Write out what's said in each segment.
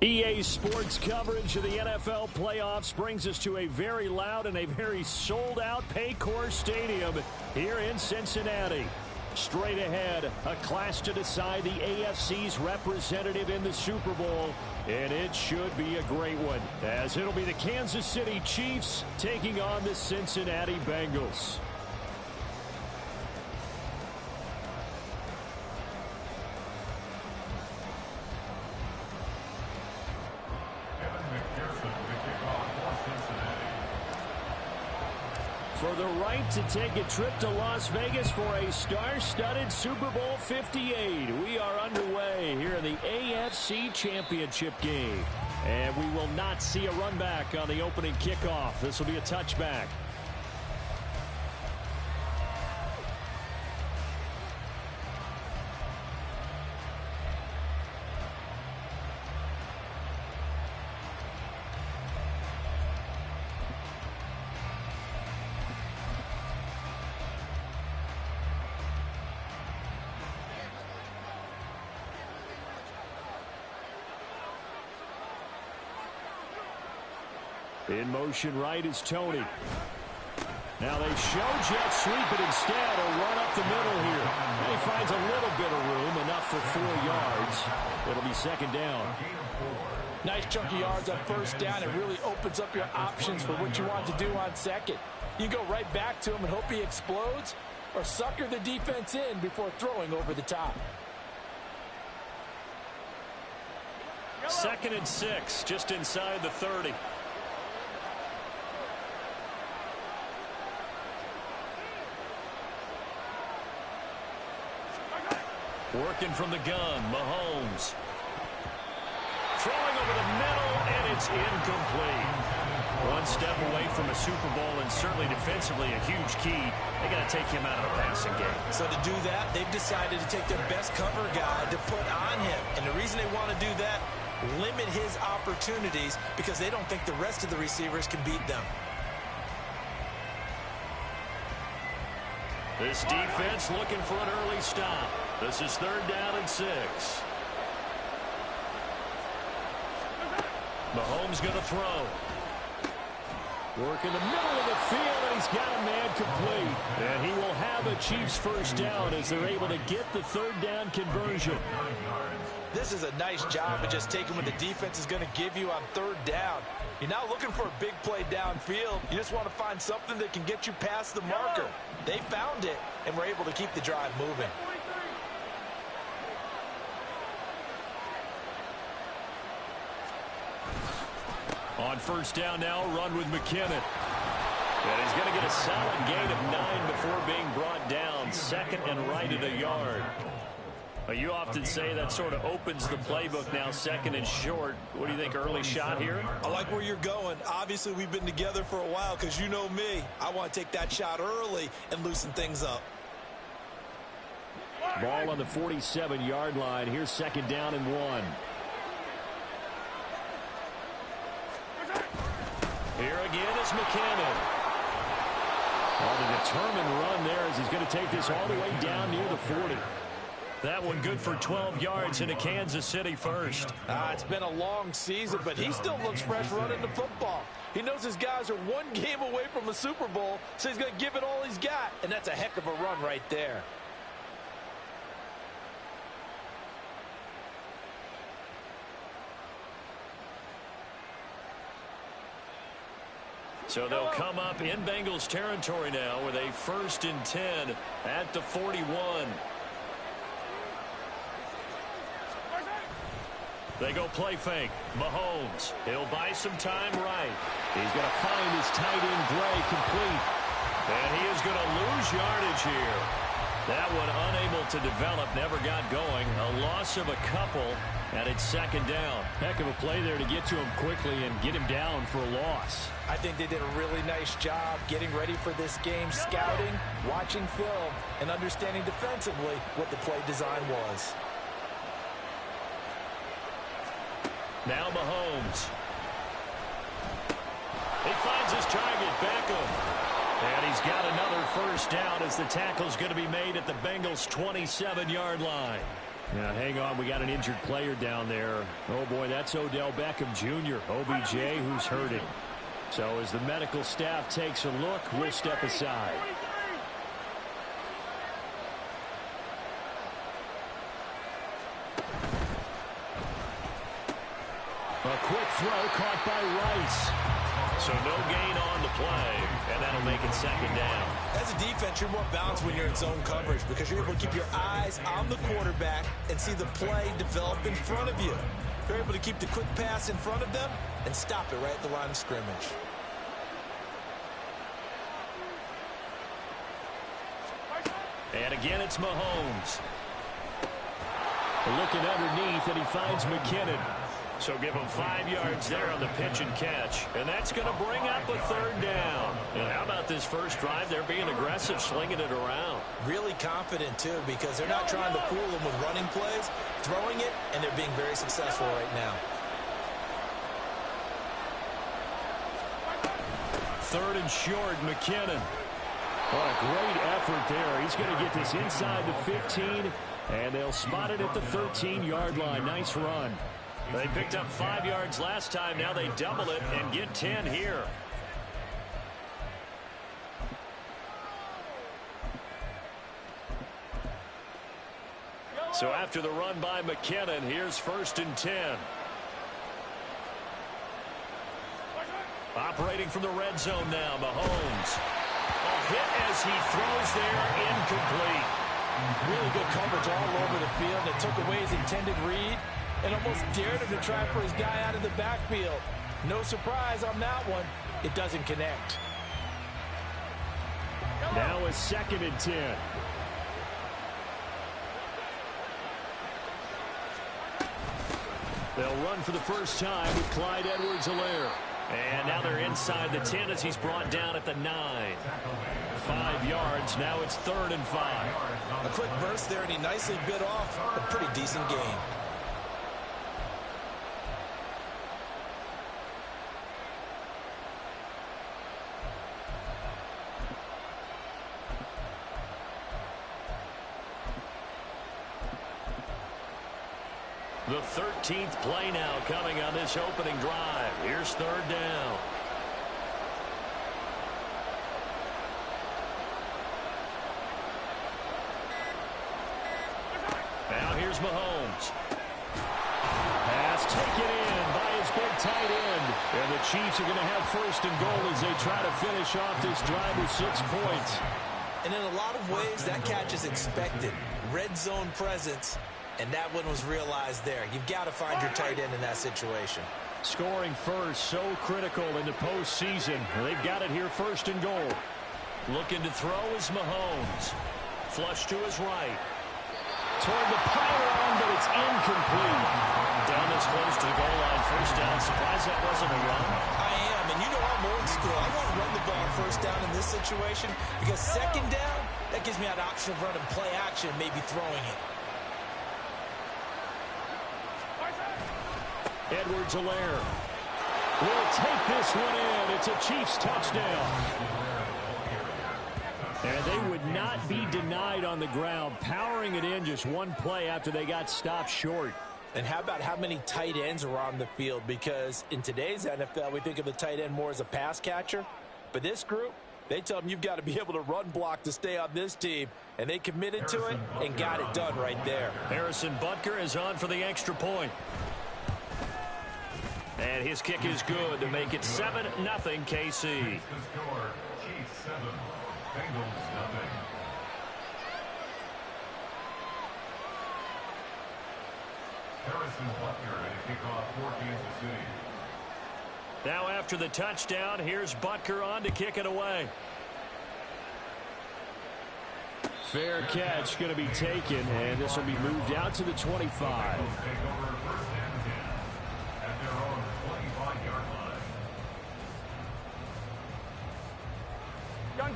EA Sports coverage of the NFL playoffs brings us to a very loud and a very sold-out Paycor Stadium here in Cincinnati. Straight ahead, a clash to decide the AFC's representative in the Super Bowl, and it should be a great one, as it'll be the Kansas City Chiefs taking on the Cincinnati Bengals. For the right to take a trip to Las Vegas for a star-studded Super Bowl 58. We are underway here in the AFC Championship game. And we will not see a run back on the opening kickoff. This will be a touchback. In motion right is Tony. Now they show jet sweep, but instead a run up the middle here. And he finds a little bit of room, enough for 4 yards. It'll be second down. Nice chunk of yards on first down. It really opens up your options for what you want to do on second. You go right back to him and hope he explodes, or sucker the defense in before throwing over the top. 2nd and 6, just inside the 30. Working from the gun, Mahomes. Throwing over the middle, and it's incomplete. One step away from a Super Bowl, and certainly defensively a huge key. They got to take him out of the passing game. So to do that, they've decided to take their best cover guy to put on him. And the reason they want to do that, limit his opportunities because they don't think the rest of the receivers can beat them. This defense looking for an early stop. This is 3rd down and 6. Mahomes going to throw. Work in the middle of the field, and he's got a man complete. And he will have a Chiefs first down as they're able to get the 3rd down conversion. This is a nice job of just taking what the defense is going to give you on 3rd down. You're not looking for a big play downfield. You just want to find something that can get you past the marker. They found it, and were able to keep the drive moving. On first down now, run with McKinnon. And he's going to get a solid gain of 9 before being brought down. 2nd and right at a yard. You often say that sort of opens the playbook now, 2nd and short. What do you think, early shot here? I like where you're going. Obviously, we've been together for a while because you know me. I want to take that shot early and loosen things up. Ball on the 47-yard line. Here's 2nd down and 1. Here again is McKinnon. Well, the determined run there as he's going to take this all the way down near the 40. That one good for 12 yards into Kansas City first. It's been a long season, but he still looks fresh running the football. He knows his guys are 1 game away from a Super Bowl, so he's going to give it all he's got, and that's a heck of a run right there. So they'll come up in Bengals territory now with a 1st and 10 at the 41. They go play fake. Mahomes. He'll buy some time right. He's going to find his tight end Gray complete. And he is going to lose yardage here. That one unable to develop, never got going. A loss of a couple, and it's 2nd down. Heck of a play there to get to him quickly and get him down for a loss. I think they did a really nice job getting ready for this game, scouting, watching film, and understanding defensively what the play design was. Now Mahomes. He finds his target, Beckham. And he's got another first down as the tackle's going to be made at the Bengals' 27-yard line. Now, hang on. We got an injured player down there. Oh, boy, that's Odell Beckham Jr., OBJ, who's hurting. So as the medical staff takes a look, we'll step aside. A quick throw caught by Rice. So no gain on the play, and that'll make it second down. As a defense, you're more balanced when you're in zone coverage because you're able to keep your eyes on the quarterback and see the play develop in front of you. You're able to keep the quick pass in front of them and stop it right at the line of scrimmage. And again, it's Mahomes. Looking underneath, and he finds McKinnon. So give him 5 yards there on the pitch and catch. And that's going to bring up a third down. And how about this first drive? They're being aggressive, slinging it around. Really confident, too, because they're not trying to fool them with running plays, throwing it, and they're being very successful right now. Third and short, McKinnon. What a great effort there. He's going to get this inside the 15, and they'll spot it at the 13-yard line. Nice run. They picked up 5 yards last time. Now they double it and get 10 here. So after the run by McKinnon, here's 1st and 10. Operating from the red zone now, Mahomes. A hit as he throws there, incomplete. Really good coverage all over the field. It took away his intended read and almost dared him to try for his guy out of the backfield. No surprise on that one. It doesn't connect. Now a 2nd and 10. They'll run for the first time with Clyde Edwards-Helaire. And now they're inside the 10 as he's brought down at the 9. 5 yards. Now it's 3rd and 5. A quick burst there, and he nicely bit off a pretty decent gain. The 13th play now coming on this opening drive. Here's 3rd down. Now here's Mahomes. Pass taken in by his big tight end. And the Chiefs are going to have 1st and goal as they try to finish off this drive with 6 points. And in a lot of ways, that catch is expected. Red zone presence. And that one was realized there. You've got to find your tight end in that situation. Scoring first, so critical in the postseason. They've got it here, 1st and goal. Looking to throw is Mahomes. Flush to his right. Toward the pylon, but it's incomplete. Down this close to the goal line, 1st down. Surprised that wasn't a run. I am, and you know I'm old school. I want to run the ball 1st down in this situation because 2nd down, that gives me that option of running play action, maybe throwing it. Edwards-Helaire will take this one in. It's a Chiefs touchdown. And they would not be denied on the ground, powering it in just one play after they got stopped short. And how about how many tight ends are on the field? Because in today's NFL, we think of the tight end more as a pass catcher. But this group, they tell them you've got to be able to run block to stay on this team. And they committed to it and got it done right there. Harrison Butker is on for the extra point. And his kick is good to make it 7-0 KC. Chiefs 7, Bengals 0. Harrison Butker ready to kick off for Kansas City. Now after the touchdown, here's Butker on to kick it away. Fair catch going to be taken, and this will be moved out to the 25.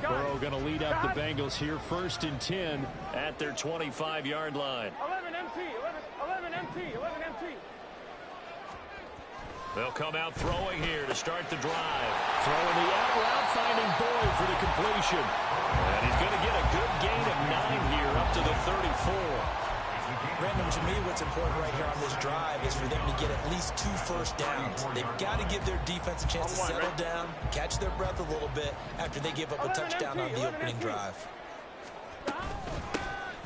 Burrow going to lead up the Bengals here, 1st and 10 at their 25-yard line. 11 MT, 11 MT, 11 MT. They'll come out throwing here to start the drive. Throwing the out route, finding Boyd for the completion. And he's going to get a good gain of 9 here up to the 34. Random, to me, important right here on this drive is for them to get at least 2 first downs. They've got to give their defense a chance to settle down, catch their breath a little bit after they give up a touchdown on the opening drive.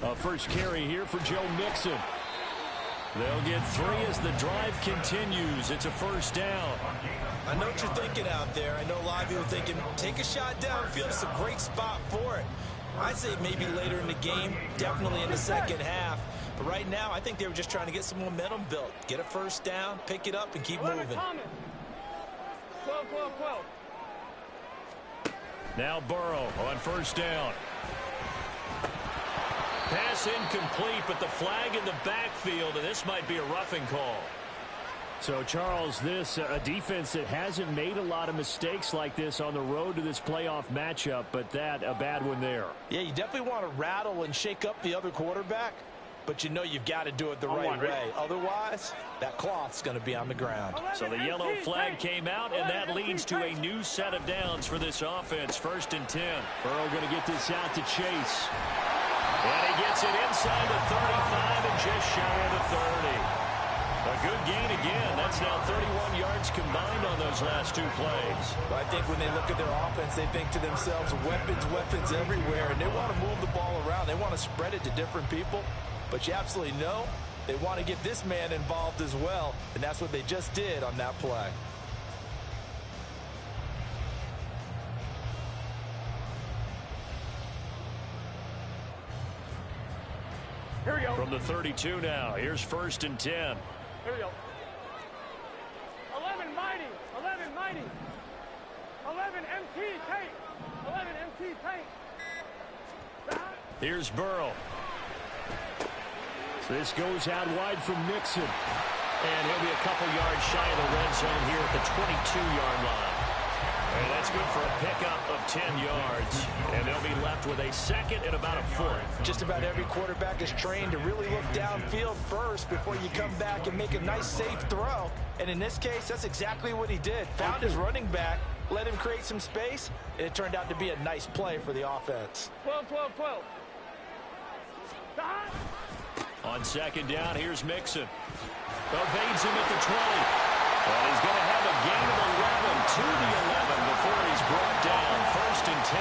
A first carry here for Joe Mixon. They'll get 3 as the drive continues. It's a first down. I know what you're thinking out there. I know a lot of you are thinking, take a shot downfield. It's a great spot for it. I'd say maybe later in the game, definitely in the second half. But right now, I think they were just trying to get some momentum built. Get a first down, pick it up, and keep moving. 12. Now Burrow on first down. Pass incomplete, but the flag in the backfield, and this might be a roughing call. So, Charles, this a defense that hasn't made a lot of mistakes like this on the road to this playoff matchup, but that a bad one there. Yeah, you definitely want to rattle and shake up the other quarterback, but you know you've got to do it the right way. Otherwise, that cloth's going to be on the ground. So the yellow flag came out, and that leads to a new set of downs for this offense. 1st and 10. Burrow going to get this out to Chase. And he gets it inside the 35 and just shy of the 30. A good gain again. That's now 31 yards combined on those last 2 plays. I think when they look at their offense, they think to themselves, weapons everywhere, and they want to move the ball around. They want to spread it to different people, but you absolutely know they want to get this man involved as well, and that's what they just did on that play. Here we go. From the 32 now, here's 1st and 10. Here we go. 11 mighty. 11 MT tank. 11 MT tank. Here's Burrow. This goes out wide from Mixon. And he'll be a couple yards shy of the red zone here at the 22-yard line. And that's good for a pickup of 10 yards. And they'll be left with a 2nd and about a 4. Just about every quarterback is trained to really look downfield first before you come back and make a nice, safe throw. And in this case, that's exactly what he did. Found his running back, let him create some space, and it turned out to be a nice play for the offense. 12. On 2nd down, here's Mixon. Evades him at the 20. And he's going to have a gain of 11 to the 11 before he's brought down. 1st and 10.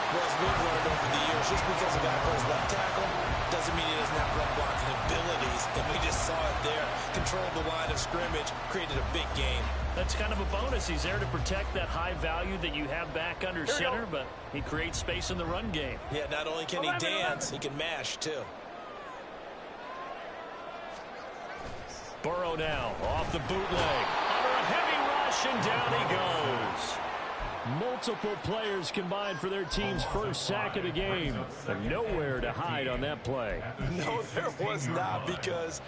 Well, as we've learned over the years, just because a guy plays left tackle doesn't mean he doesn't have run blocking abilities. And we just saw it there. Controlled the line of scrimmage, created a big gain. That's kind of a bonus. He's there to protect that high value that you have back under center, but he creates space in the run game. Yeah, not only can he dance, he can mash, too. Burrow now off the bootleg. Under a heavy rush, and down he goes. Multiple players combined for their team's first sack of the game. And nowhere to hide on that play. No, there was not, because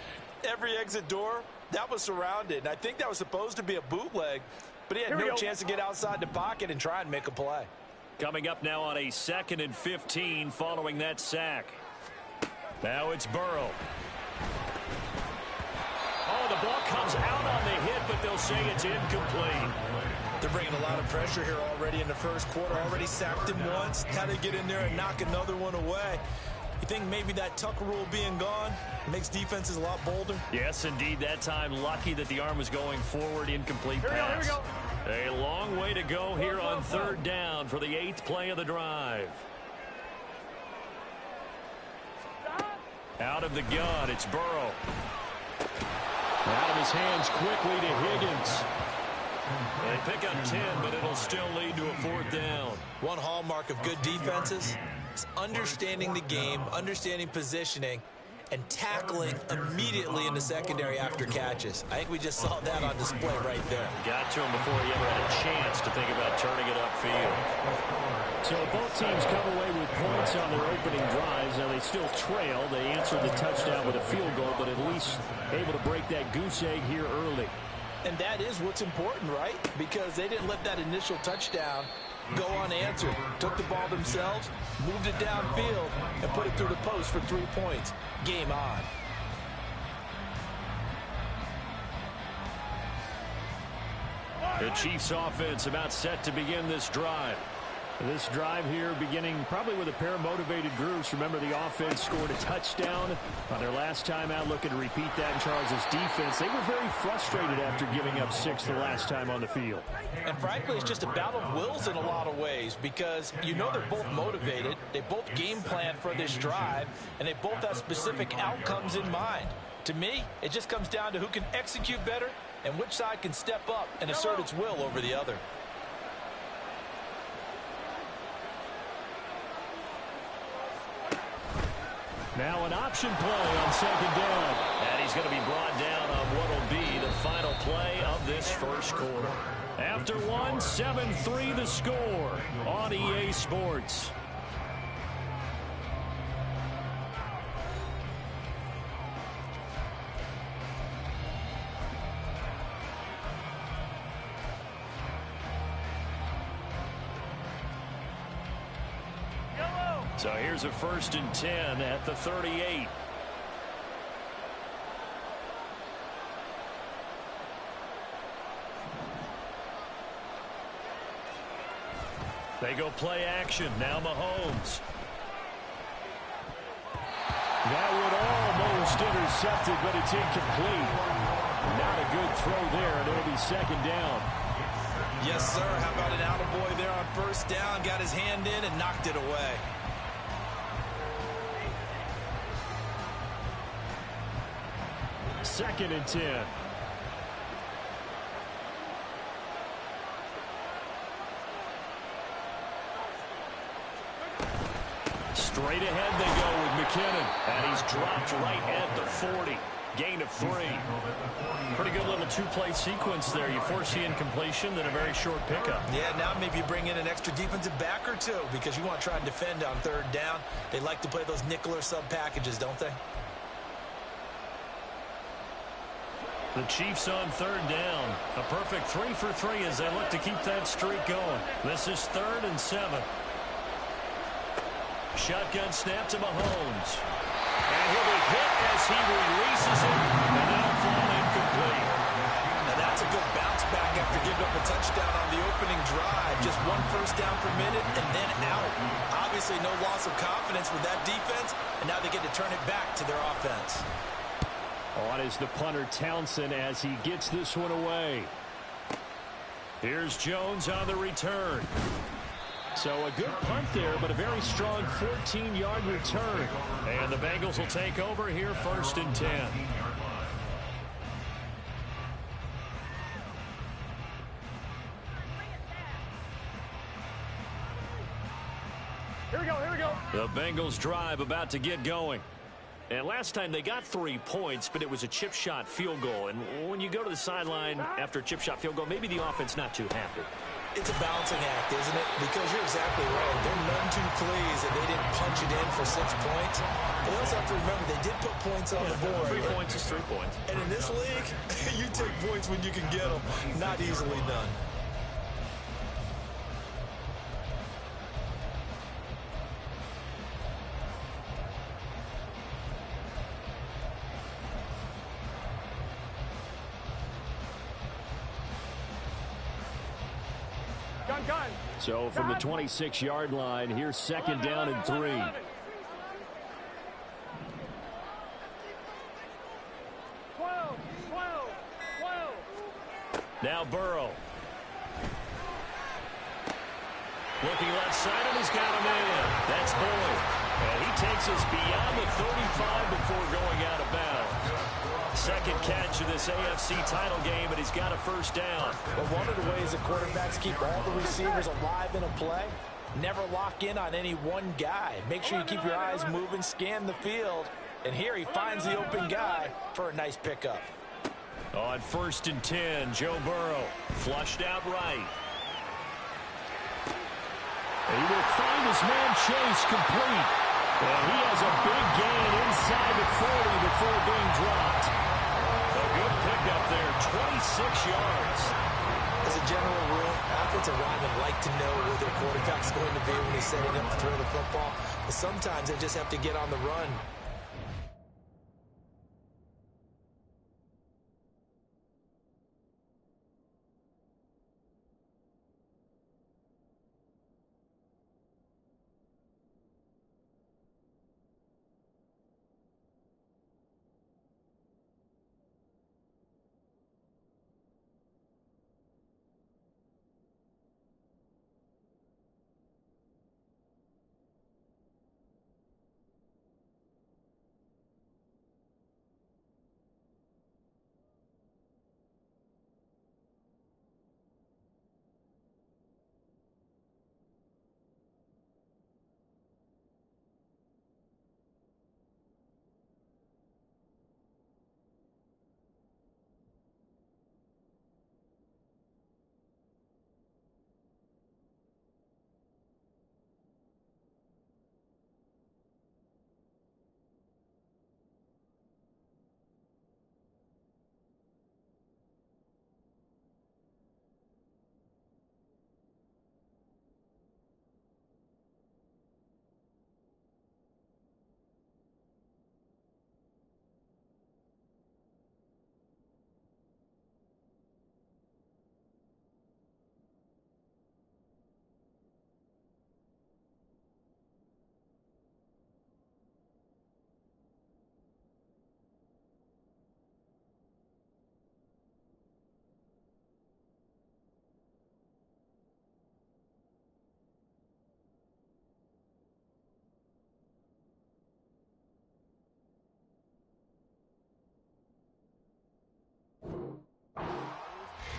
every exit door, that was surrounded. And I think that was supposed to be a bootleg, but he had no chance to get outside the pocket and try and make a play. Coming up now on a 2nd and 15 following that sack. Now it's Burrow. Oh, the ball comes out on the hit, but they'll say it's incomplete. They're bringing a lot of pressure here already in the first quarter. Already sacked him once. Had to get in there and knock another one away. You think maybe that Tucker rule being gone makes defenses a lot bolder? Yes, indeed. That time, lucky that the arm was going forward. Incomplete pass. Here we A go. long way to go here on 3rd down for the 8th play of the drive. Out of the gun, it's Burrow. Out of his hands quickly to Higgins. They pick up 10, but it'll still lead to a 4th down. One hallmark of good defenses is understanding the game, understanding positioning, and tackling immediately in the secondary after catches. I think we just saw that on display right there. Got to him before he ever had a chance to think about turning it upfield. So both teams come away with points on their opening drives. Now they still trail. They answered the touchdown with a field goal, but at least able to break that goose egg here early. And that is what's important, right? Because they didn't let that initial touchdown go unanswered. Took the ball themselves, moved it downfield, and put it through the post for 3 points. Game on. The Chiefs offense about set to begin this drive. This drive here beginning probably with a pair of motivated groups. Remember, the offense scored a touchdown on their last time out, looking to repeat that in Charles' defense. They were very frustrated after giving up 6 the last time on the field. And frankly, it's just a battle of wills in a lot of ways because you know they're both motivated. They both game plan for this drive, and they both have specific outcomes in mind. To me, it just comes down to who can execute better and which side can step up and assert its will over the other. Now an option play on second down. And he's going to be brought down on what will be the final play of this first quarter. After one, 7-3 the score on EA Sports. So here's a 1st and 10 at the 38. They go play action. Now Mahomes. That would almost intercept it, but it's incomplete. Not a good throw there, and it'll be second down. Yes, sir. How about an attaboy there on 1st down? Got his hand in and knocked it away. Second and 10. Straight ahead they go with McKinnon. And he's dropped right at the 40. Gain of 3. Pretty good little two-play sequence there. You force the incompletion, then a very short pickup. Yeah, now maybe you bring in an extra defensive back or two because you want to try and defend on 3rd down. They like to play those nickel or sub packages, don't they? The Chiefs on 3rd down. A perfect 3 for 3 as they look to keep that streak going. This is 3rd and 7. Shotgun snap to Mahomes. And he'll be hit as he releases it. And that'll fall incomplete. Now that's a good bounce back after giving up a touchdown on the opening drive. Just 1 1st down permitted and then out. Obviously no loss of confidence with that defense. And now they get to turn it back to their offense. On is the punter Townsend as he gets this one away. Here's Jones on the return. So a good punt there, but a very strong 14-yard return. And the Bengals will take over here 1st and 10. Here we go, here we go. The Bengals drive about to get going. And last time they got 3 points, but it was a chip shot field goal. And when you go to the sideline after a chip shot field goal, maybe the offense not too happy. It's a balancing act, isn't it? Because you're exactly right. They're none too pleased that they didn't punch it in for 6 points. But they also have to remember they did put points on the board. 3 points is 3 points. And in this league, you take points when you can get them. Not easily done. Gun. So from the 26-yard line, here's 2nd down and 3. 12. Now Burrow. Looking left side, and he's got a man. That's Boyd. And he takes us beyond the 35 before going out of bounds. Second catch of this AFC title game, and he's got a 1st down. But one of the ways the quarterbacks keep all the receivers alive in a play, never lock in on any one guy. Make sure you keep your eyes moving, scan the field. And here he finds the open guy for a nice pickup. On 1st and 10, Joe Burrow flushed out right. He will find his man Chase complete. And he has a big gain inside the 40 before being dropped. A good pickup there, 26 yards. As a general rule, offensive linemen like to know where their quarterback's going to be when he's setting up to throw the football. But sometimes they just have to get on the run.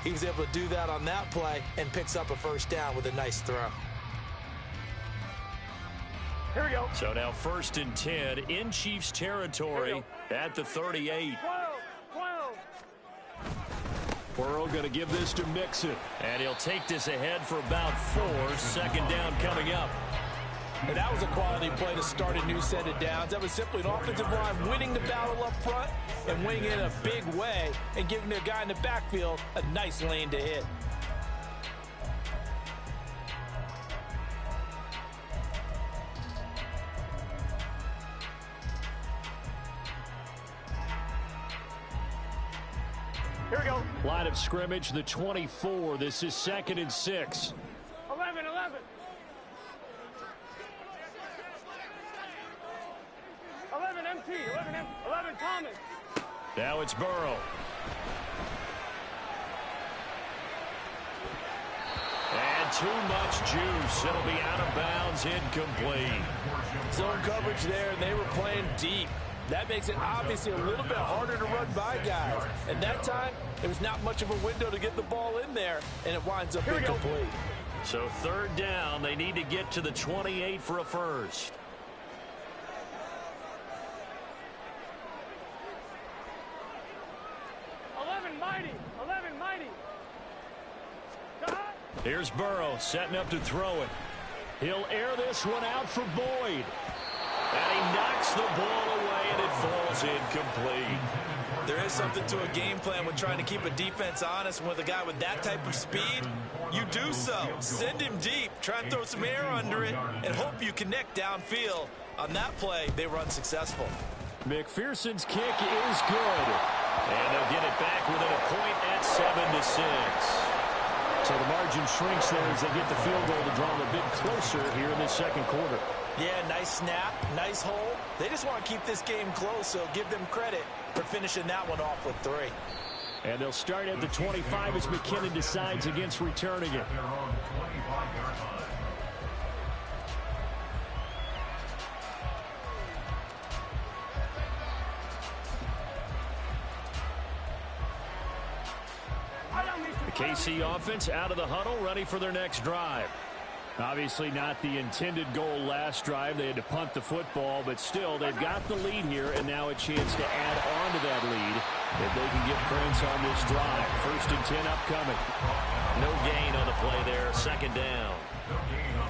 He was able to do that on that play and picks up a first down with a nice throw. Here we go. So now 1st and 10 in Chiefs territory at the 38. 12. Burrow going to give this to Mixon. And he'll take this ahead for about 4. 2nd down coming up. And that was a quality play to start a new set of downs. That was simply an offensive line winning the battle up front and winning it in a big way and giving the guy in the backfield a nice lane to hit. Here we go. Line of scrimmage, the 24. This is 2nd and 6. 11. 11 MT. 11 Thomas. Now it's Burrow. And too much juice. It'll be out of bounds, incomplete. Zone coverage there, and they were playing deep. That makes it obviously a little bit harder to run by guys. And that time, there was not much of a window to get the ball in there, and it winds up incomplete. So 3rd down, they need to get to the 28 for a first. Mighty. Here's Burrow setting up to throw it. He'll air this one out for Boyd. And he knocks the ball away, and it falls incomplete. There is something to a game plan when trying to keep a defense honest. And with a guy with that type of speed, you do so. Send him deep. Try and throw some air under it and hope you connect downfield. On that play, they were unsuccessful. McPherson's kick is good. And they'll get it back within a point at 7-6. So the margin shrinks there as they get the field goal to draw them a bit closer here in this 2nd quarter. Yeah, nice snap, nice hold. They just want to keep this game close, so give them credit for finishing that one off with 3. And they'll start at the 25 as McKinnon decides against returning it. The KC offense out of the huddle, ready for their next drive. Obviously not the intended goal last drive. They had to punt the football, but still they've got the lead here, and now a chance to add on to that lead if they can get points on this drive. 1st and 10 upcoming. No gain on the play there. 2nd down.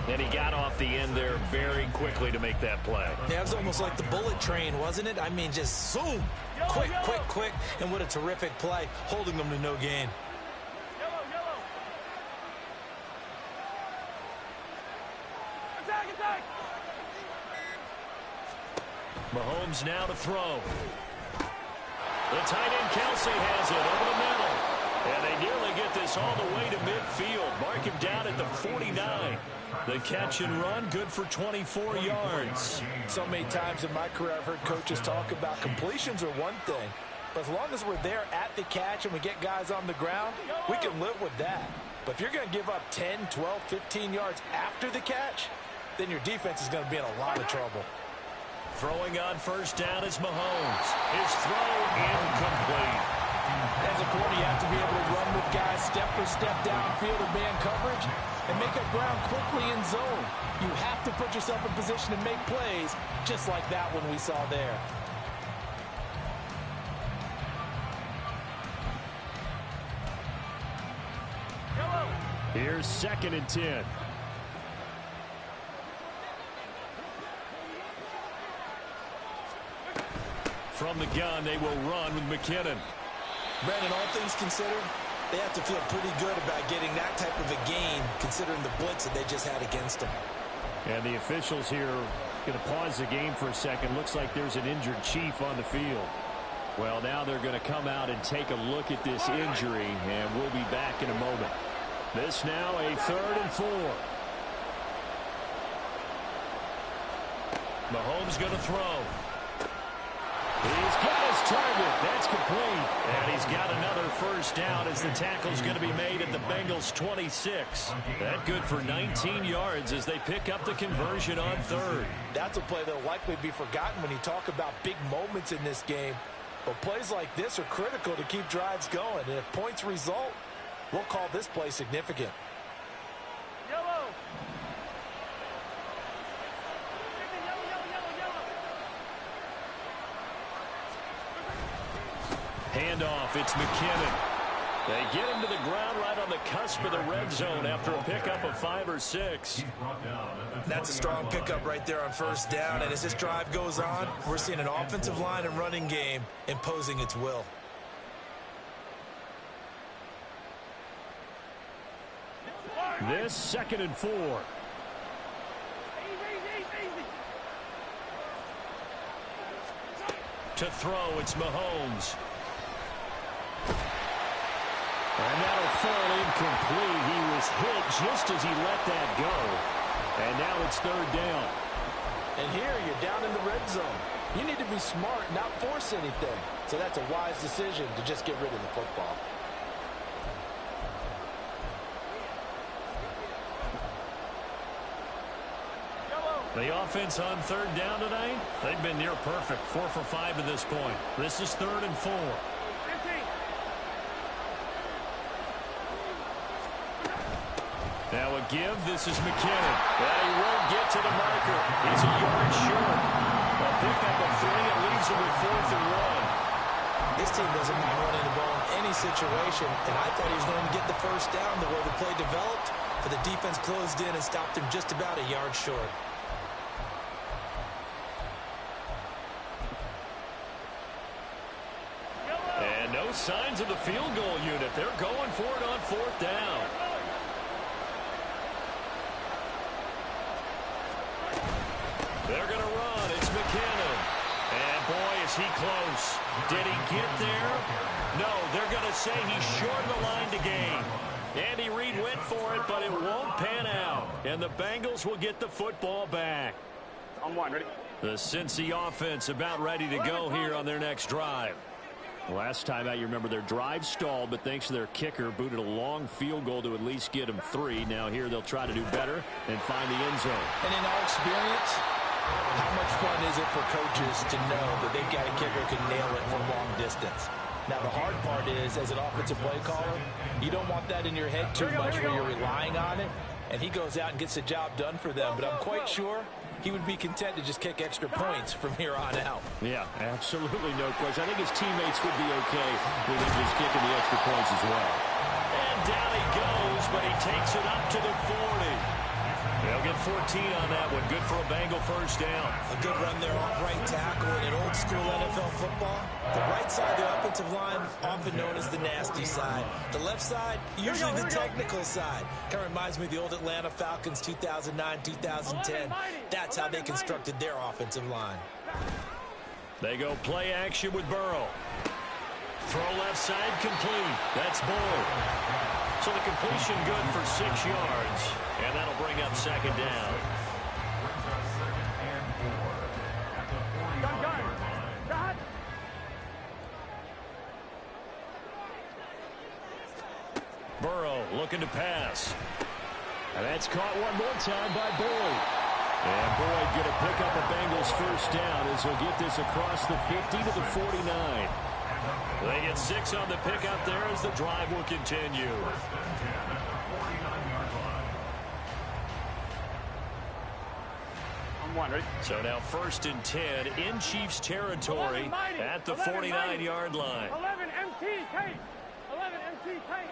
And he got off the end there very quickly to make that play. Yeah, it was almost like the bullet train, wasn't it? I mean, just zoom. Quick. And what a terrific play, holding them to no gain. Mahomes now to throw. The tight end Kelsey has it over the middle. And they nearly get this all the way to midfield. Mark him down at the 49. The catch and run, good for 24 yards. So many times in my career I've heard coaches talk about completions are one thing. But as long as we're there at the catch and we get guys on the ground, we can live with that. But if you're going to give up 10, 12, 15 yards after the catch, then your defense is going to be in a lot of trouble. Throwing on 1st down is Mahomes. His throw incomplete. As a corner, you have to be able to run with guys step for step downfield in man coverage and make up ground quickly in zone. You have to put yourself in position to make plays, just like that one we saw there. Here's 2nd and 10. From the gun, they will run with McKinnon. Brandon, all things considered, they have to feel pretty good about getting that type of a gain, considering the blitz that they just had against them. And the officials here going to pause the game for a second. Looks like there's an injured Chief on the field. Well, now they're going to come out and take a look at this injury, and we'll be back in a moment. This now a 3rd and 4. Mahomes going to throw. He's got his target. That's complete. And he's got another first down as the tackle's going to be made at the Bengals 26. That good for 19 yards as they pick up the conversion on 3rd. That's a play that will likely be forgotten when you talk about big moments in this game. But plays like this are critical to keep drives going. And if points result, We'll call this play significant. Yellow. Handoff, it's McKinnon. They get him to the ground right on the cusp of the red zone after a pickup of 5 or 6. That's a strong pickup right there on first down, and as this drive goes on, we're seeing an offensive line and running game imposing its will. This 2nd and 4. To throw, it's Mahomes. And that'll fall incomplete. He was hit just as he let that go. And now it's 3rd down. And here you're down in the red zone. You need to be smart, not force anything. So that's a wise decision to just get rid of the football. The offense on 3rd down tonight, they've been near perfect. 4 for 5 to this point. This is 3rd and 4. Now a give. This is McKinnon. And he won't get to the marker. He's a yard short. A pickup of 3. It leaves him with 4th and 1. This team doesn't mind running the ball in any situation, and I thought he was going to get the first down the way the play developed, but the defense closed in and stopped him just about a yard short. And no signs of the field goal unit. They're going for it on 4th down. They're going to run. It's McKinnon. And boy, is he close. Did he get there? No, they're going to say he's short of the line to gain. Andy Reid went for it, but it won't pan out. And the Bengals will get the football back. On 1, ready? The Cincy offense about ready to go here on their next drive. Last time out, you remember their drive stalled, but thanks to their kicker, booted a long field goal to at least get them 3. Now here they'll try to do better and find the end zone. And in our experience, how much fun is it for coaches to know that they've got a kicker who can nail it from long distance? Now, the hard part is, as an offensive play caller, you don't want that in your head too much where you're relying on it, and he goes out and gets the job done for them. But I'm quite sure he would be content to just kick extra points from here on out. Yeah, absolutely no question. I think his teammates would be okay with him just kicking the extra points as well. And down he goes, but he takes it up to the 40. They'll get 14 on that one. Good for a Bengal first down. A good run there off right tackle in old school NFL football. The right side of the offensive line, often known as the nasty side. The left side, usually the technical side. Kind of reminds me of the old Atlanta Falcons 2009, 2010. That's how they constructed their offensive line. They go play action with Burrow. Throw left side complete. That's Boyd. So the completion good for 6 yards. And that'll bring up 2nd down. Burrow looking to pass. And that's caught one more time by Boyd. And Boyd going to pick up a Bengals first down as he'll get this across the 50 to the 49. They get 6 on the pickup there as the drive will continue. On 1, ready? So now 1st and 10 in Chiefs territory at the 49-yard line. 11 MT tape. 11 MT tape.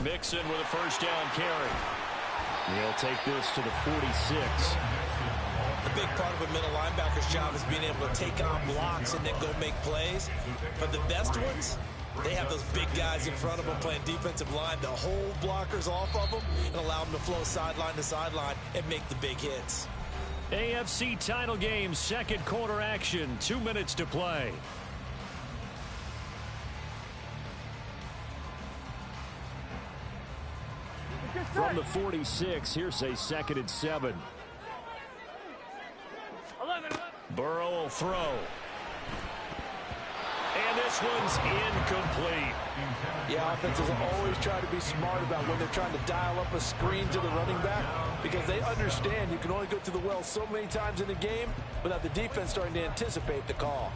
Mixon with a first down carry. He'll take this to the 46. A big part of a middle linebacker's job is being able to take on blocks and then go make plays. But the best ones, they have those big guys in front of them playing defensive line to hold blockers off of them and allow them to flow sideline to sideline and make the big hits. AFC title game, 2nd quarter action, 2 minutes to play. From the 46, here's a 2nd and 7. 11. Burrow will throw. And this one's incomplete. Yeah, offenses always try to be smart about when they're trying to dial up a screen to the running back because they understand you can only go to the well so many times in the game without the defense starting to anticipate the call.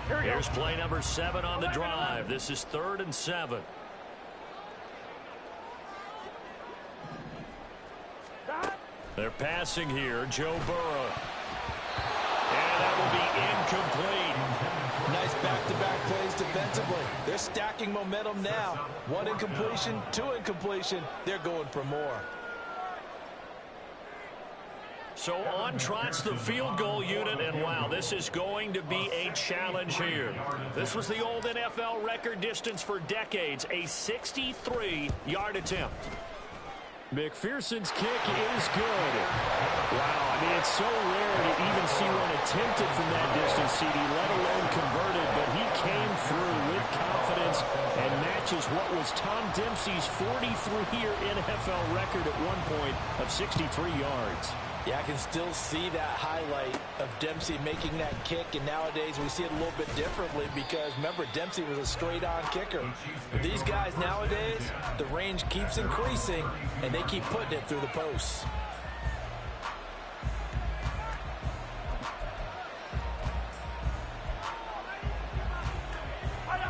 Here's play number 7 on the drive. This is 3rd and 7. They're passing here. Joe Burrow. And that will be incomplete. Nice back-to-back plays defensively. They're stacking momentum now. 1 incompletion, 2 incompletion. They're going for more. So on trots the field goal unit, and wow, this is going to be a challenge here. This was the old NFL record distance for decades, a 63-yard attempt. McPherson's kick is good. Wow, I mean, it's so rare to even see one attempted from that distance, CD, let alone converted, but he came through with confidence and matches what was Tom Dempsey's 43-year NFL record at one point of 63 yards. Yeah, I can still see that highlight of Dempsey making that kick, and nowadays we see it a little bit differently because, remember, Dempsey was a straight-on kicker. But these guys nowadays, the range keeps increasing, and they keep putting it through the posts.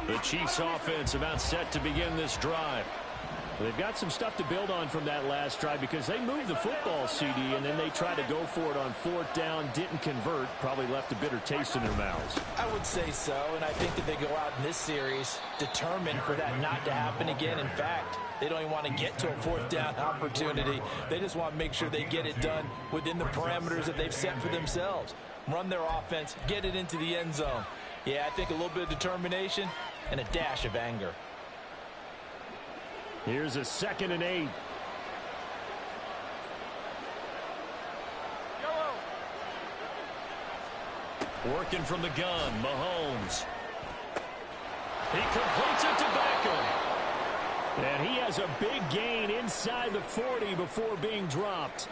The Chiefs offense about set to begin this drive. They've got some stuff to build on from that last drive because they moved the football, CD, and then they tried to go for it on 4th down, didn't convert, probably left a bitter taste in their mouths. I would say so, and I think that they go out in this series determined for that not to happen again. In fact, they don't even want to get to a 4th down opportunity. They just want to make sure they get it done within the parameters that they've set for themselves. Run their offense, get it into the end zone. Yeah, I think a little bit of determination and a dash of anger. Here's a 2nd and 8. Working from the gun, Mahomes. He completes it to Beckham. And he has a big gain inside the 40 before being dropped.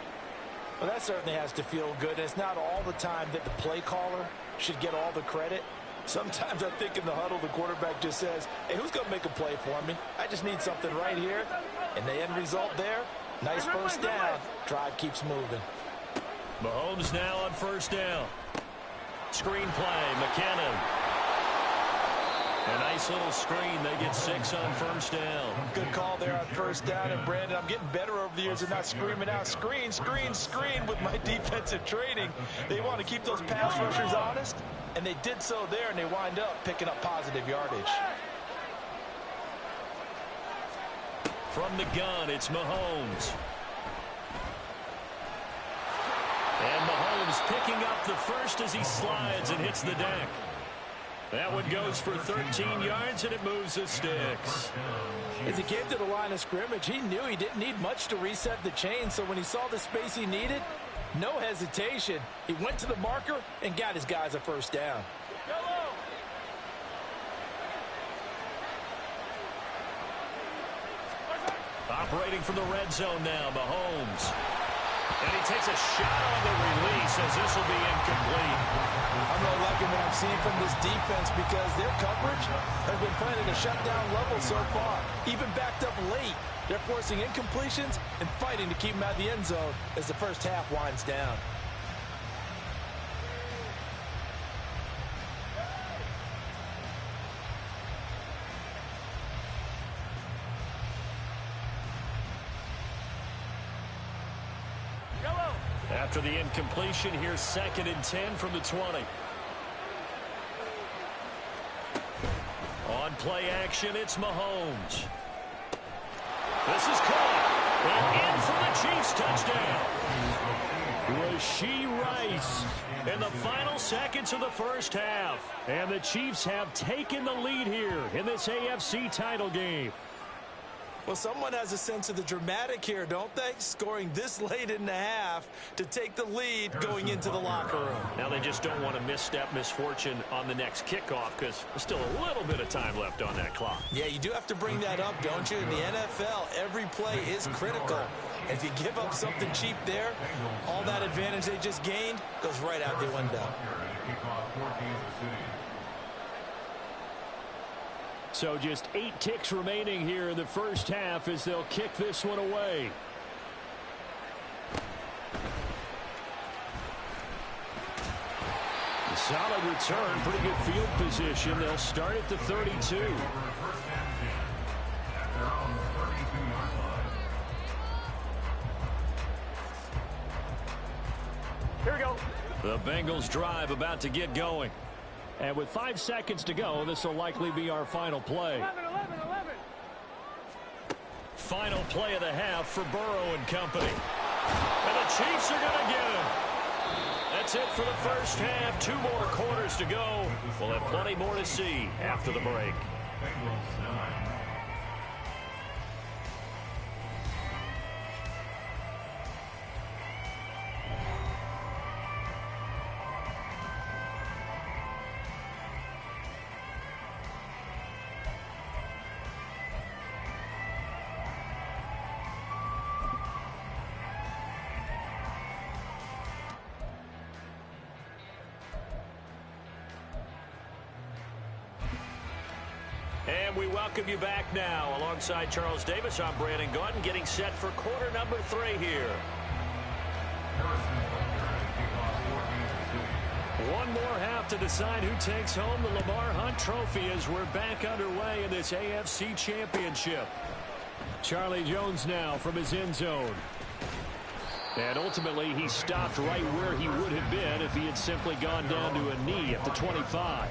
Well, that certainly has to feel good. It's not all the time that the play caller should get all the credit. Sometimes I think in the huddle, the quarterback just says, hey, who's going to make a play for me? I just need something right here. And the end result there, nice 1st down. Drive keeps moving. Mahomes now on 1st down. Screen play, McKinnon. A nice little screen. They get 6 on 1st down. Good call there on 1st down. And, Brandon, I'm getting better over the years of not screaming out, screen, screen, screen with my defensive training. They want to keep those pass rushers honest. And they did so there, and they wind up picking up positive yardage. From the gun, it's Mahomes. And Mahomes picking up the first as he slides and hits the deck. That one goes for 13 yards, and it moves the sticks. As he came to the line of scrimmage, he knew he didn't need much to reset the chain, so when he saw the space he needed, no hesitation. He went to the marker and got his guys a 1st down. Operating from the red zone now, Mahomes. And he takes a shot on the release as this will be incomplete. I'm really liking what I'm seeing from this defense because their coverage has been playing at a shutdown level so far. Even backed up late, they're forcing incompletions and fighting to keep them out of the end zone as the 1st half winds down. After the incompletion, here's 2nd and 10 from the 20. On play action, it's Mahomes. This is caught. And in for the Chiefs touchdown. Rashee Rice in the final seconds of the 1st half. And the Chiefs have taken the lead here in this AFC title game. Well, someone has a sense of the dramatic here, don't they? Scoring this late in the half to take the lead going into the locker room. Now they just don't want to misstep misfortune on the next kickoff because there's still a little bit of time left on that clock. Yeah, you do have to bring that up, don't you? In the NFL, every play is critical. If you give up something cheap there, all that advantage they just gained goes right out the window. So just 8 ticks remaining here in the 1st half as they'll kick this one away. Solid return, pretty good field position. They'll start at the 32. Here we go. The Bengals drive about to get going. And with 5 seconds to go, this will likely be our final play. 11. Final play of the half for Burrow and company. And the Chiefs are going to get him. That's it for the first half. 2 more quarters to go. We'll have plenty more to see after the break. And we welcome you back now. Alongside Charles Davis, I'm Brandon Gaudin, getting set for quarter number 3 here. One more half to decide who takes home the Lamar Hunt Trophy as we're back underway in this AFC Championship. Charlie Jones now from his end zone. And ultimately, he stopped right where he would have been if he had simply gone down to a knee at the 25.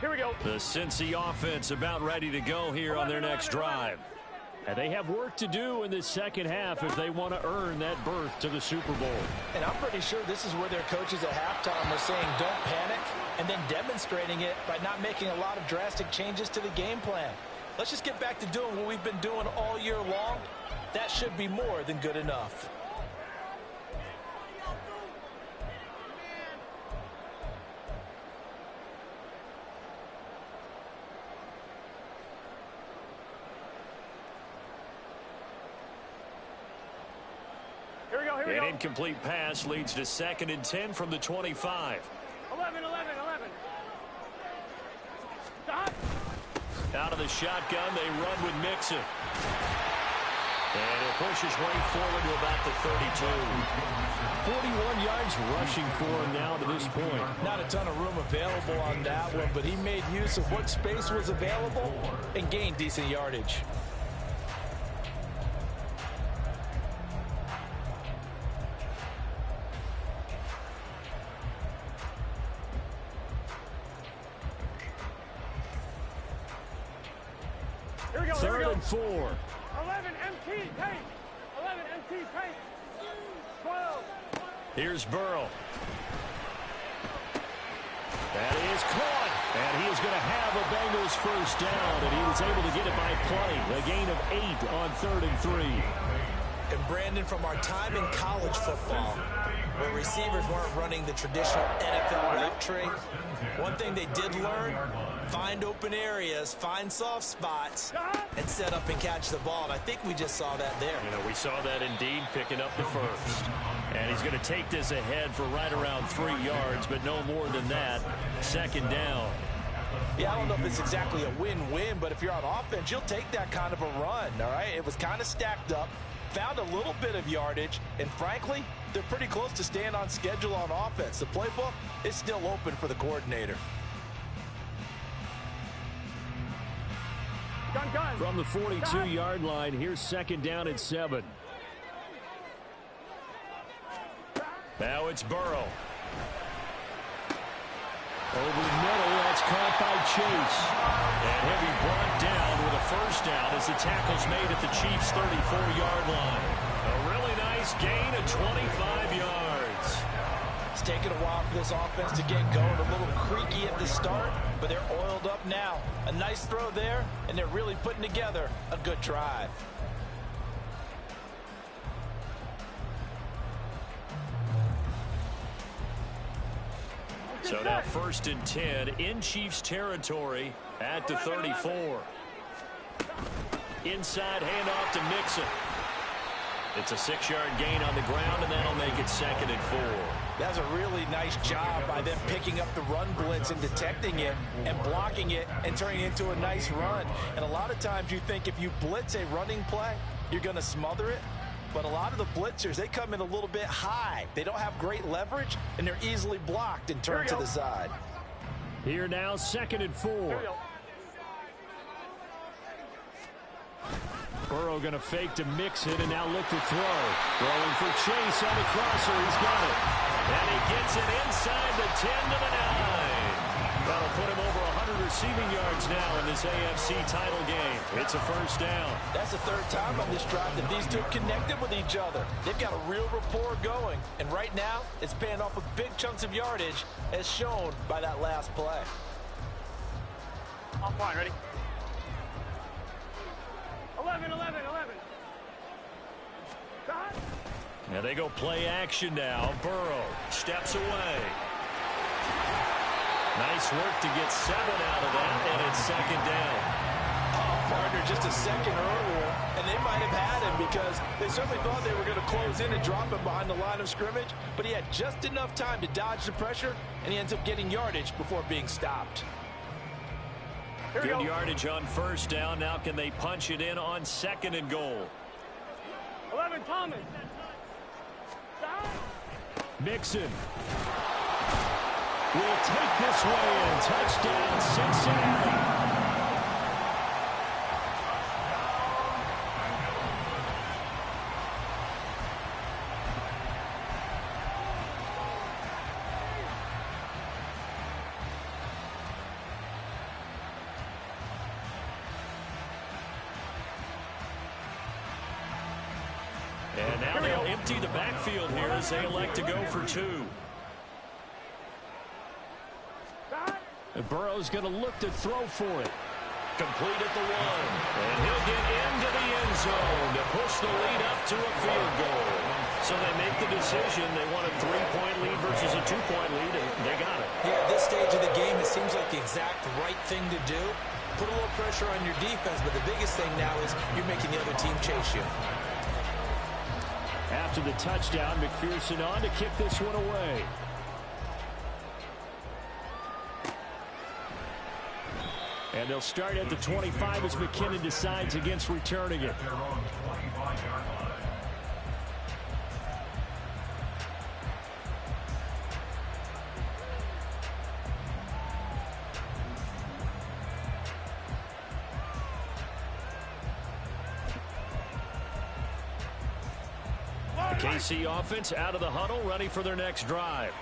Here we go. The Cincy offense about ready to go here on their next drive. And they have work to do in this second half if they want to earn that berth to the Super Bowl. And I'm pretty sure this is where their coaches at halftime were saying don't panic, and then demonstrating it by not making a lot of drastic changes to the game plan. Let's just get back to doing what we've been doing all year long. That should be more than good enough. An incomplete pass leads to 2nd and 10 from the 25. 11. Stop. Out of the shotgun, they run with Mixon. And he'll push his way forward to about the 32. 41 yards rushing for him now to this point. Not a ton of room available on that one, but he made use of what space was available and gained decent yardage. Here we go. 3rd and 4. 11 MT paint. 11 MT paint. 12. Here's Burrow. That is caught. And he is going to have a Bengals first down. And he was able to get it by play. A gain of 8 on 3rd and 3. And Brandon, from our time in college football, where receivers weren't running the traditional NFL route tree, one thing they did learn, find open areas, find soft spots, and set up and catch the ball. And I think we just saw that there. You know, we saw that indeed, picking up the first. And he's going to take this ahead for right around 3 yards, but no more than that. 2nd down. Yeah, I don't know if it's exactly a win-win, but if you're on offense, you'll take that kind of a run, all right? It was kind of stacked up, found a little bit of yardage, and frankly, they're pretty close to staying on schedule on offense. The playbook is still open for the coordinator. Gun. From the 42-yard line, here's 2nd down and 7. Now it's Burrow. Over the middle, that's caught by Chase. And he'll be brought down with a first down as the tackle's made at the Chiefs' 34-yard line. A really nice gain of 25 yards. It's taken a while for this offense to get going. A little creaky at the start, but they're oiled up now. A nice throw there, and they're really putting together a good drive. So now 1st and 10 in Chiefs territory at the 34. Inside handoff to Mixon. It's a 6-yard gain on the ground, and that'll make it 2nd and 4. That's a really nice job by them picking up the run blitz and detecting it and blocking it and turning it into a nice run. And a lot of times you think if you blitz a running play, you're going to smother it. But a lot of the blitzers, they come in a little bit high. They don't have great leverage, and they're easily blocked and turned to the side. Here now, 2nd and 4. Burrow going to fake to Mixon and now look to throw. Throwing for Chase on the crosser. He's got it. And he gets it inside the 10 to the 9. That'll put him over 100 receiving yards now in this AFC title game. It's a 1st down. That's the 3rd time on this drive that these two connected with each other. They've got a real rapport going. And right now, it's paying off with big chunks of yardage as shown by that last play. I'm fine. Ready? 11. Shot. Now they go play action now. Burrow steps away. Nice work to get 7 out of that, and it's 2nd down. Partner just a second earlier, and they might have had him because they certainly thought they were going to close in and drop him behind the line of scrimmage, but he had just enough time to dodge the pressure, and he ends up getting yardage before being stopped. Good yardage on 1st down. Now can they punch it in on 2nd and goal? 11, Thomas. Mixon will take this way in. Touchdown, Cincinnati. And now they'll empty the backfield here as they elect to go for 2. And Burrow's going to look to throw for it. Complete at the 1. And he'll get into the end zone to push the lead up to a field goal. So they make the decision. They want a 3-point lead versus a 2-point lead, and they got it. Yeah, at this stage of the game, it seems like the exact right thing to do. Put a little pressure on your defense, but the biggest thing now is you're making the other team chase you. After the touchdown, McPherson on to kick this one away. And they'll start at the 25 as McKinnon decides against returning it. The KC offense out of the huddle, ready for their next drive.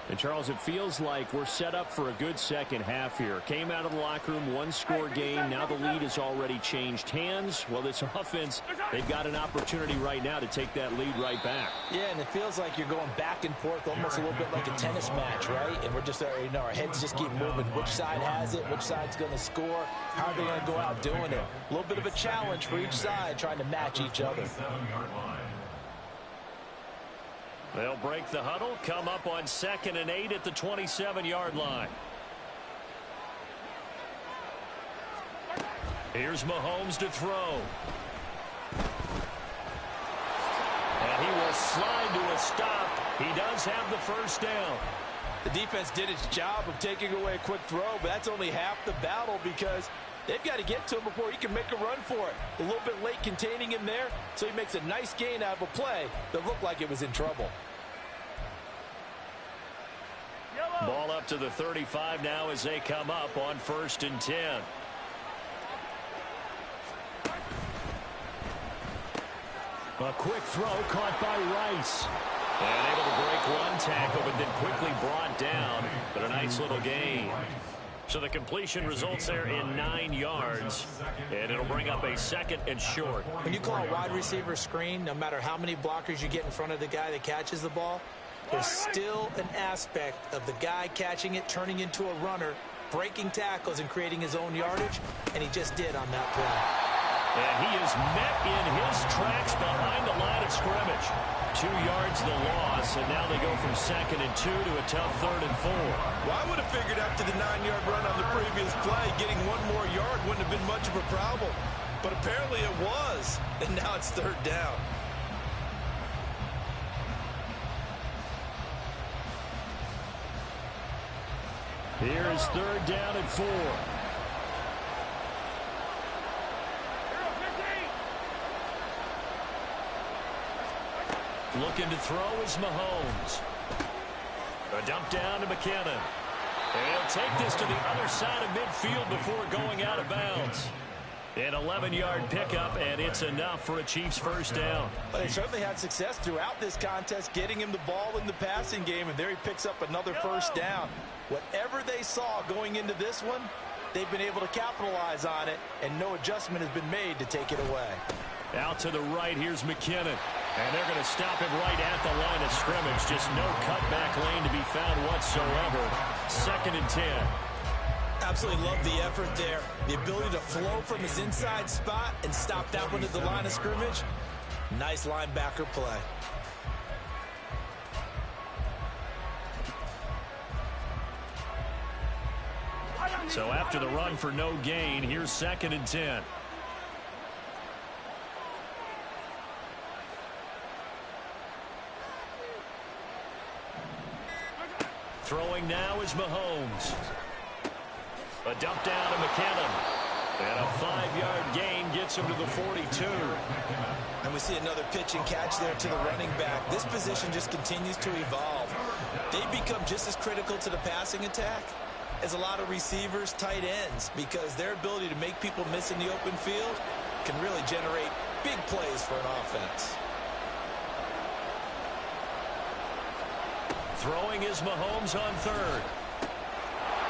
And, Charles, it feels like we're set up for a good second half here. Came out of the locker room, 1-score game. Now the lead has already changed hands. Well, this offense, they've got an opportunity right now to take that lead right back. Yeah, and it feels like you're going back and forth almost a little bit like a tennis match, right? And we're just, our heads just keep moving. Which side has it? Which side's going to score? How are they going to go out doing it? A little bit of a challenge for each side trying to match each other. They'll break the huddle, come up on 2nd and 8 at the 27-yard line. Here's Mahomes to throw. And he will slide to a stop. He does have the 1st down. The defense did its job of taking away a quick throw, but that's only half the battle because they've got to get to him before he can make a run for it. A little bit late containing him there, so he makes a nice gain out of a play that looked like it was in trouble. Ball up to the 35 now as they come up on 1st and 10. A quick throw caught by Rice. And able to break one tackle, but then quickly brought down. But a nice little gain. So the completion results there in 9 yards. And it'll bring up a 2nd and short. When you call a wide receiver screen, no matter how many blockers you get in front of the guy that catches the ball, there's still an aspect of the guy catching it, turning into a runner, breaking tackles and creating his own yardage, and he just did on that play. And he is met in his tracks behind the line of scrimmage. 2 yards the loss, and now they go from 2nd and 2 to a tough 3rd and 4. Well, I would have figured after the 9-yard run on the previous play, getting 1 more yard wouldn't have been much of a problem. but apparently it was, and now it's third down. Here's third down and 4. Looking to throw is Mahomes. A dump down to McKinnon. And he'll take this to the other side of midfield before going out of bounds. An 11-yard pickup, and it's enough for a Chiefs first down. But they certainly had success throughout this contest, getting him the ball in the passing game, and there he picks up another first down. Whatever they saw going into this one, they've been able to capitalize on it, and no adjustment has been made to take it away. Out to the right, here's McKinnon. And they're going to stop him right at the line of scrimmage. Just no cutback lane to be found whatsoever. 2nd and 10. Absolutely love the effort there. The ability to flow from his inside spot and stop that one at the line of scrimmage. Nice linebacker play. So after the run for no gain, here's 2nd and 10. Throwing now is Mahomes. A dump down to McKinnon. And a 5-yard gain gets him to the 42. And we see another pitch and catch there to the running back. This position just continues to evolve. They become just as critical to the passing attack as a lot of receivers, tight ends, because their ability to make people miss in the open field can really generate big plays for an offense. Throwing is Mahomes on third.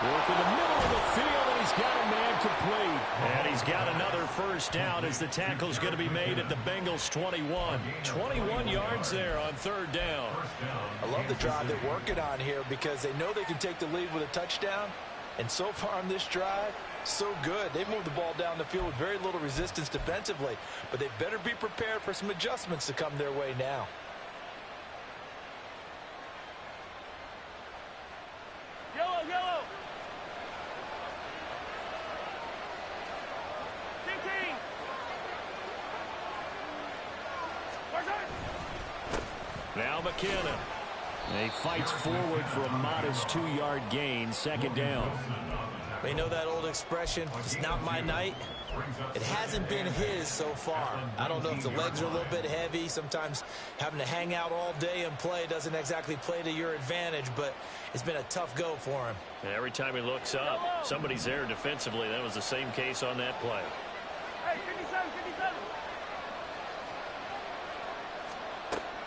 Work in the middle of the field, and he's got a man complete. And he's got another first down as the tackle's going to be made at the Bengals 21. 21 yards there on third down. I love the drive they're working on here because they know they can take the lead with a touchdown. And so far on this drive, so good. They moved the ball down the field with very little resistance defensively, but they better be prepared for some adjustments to come their way now. Yellow. 15. Now McKinnon. He fights forward for a modest 2-yard gain, 2nd down. They know that old expression, it's not my night. It hasn't been his so far. I don't know if the legs are a little bit heavy. Sometimes having to hang out all day and play doesn't exactly play to your advantage, but it's been a tough go for him. Every time he looks up, somebody's there defensively. That was the same case on that play. Hey, 57.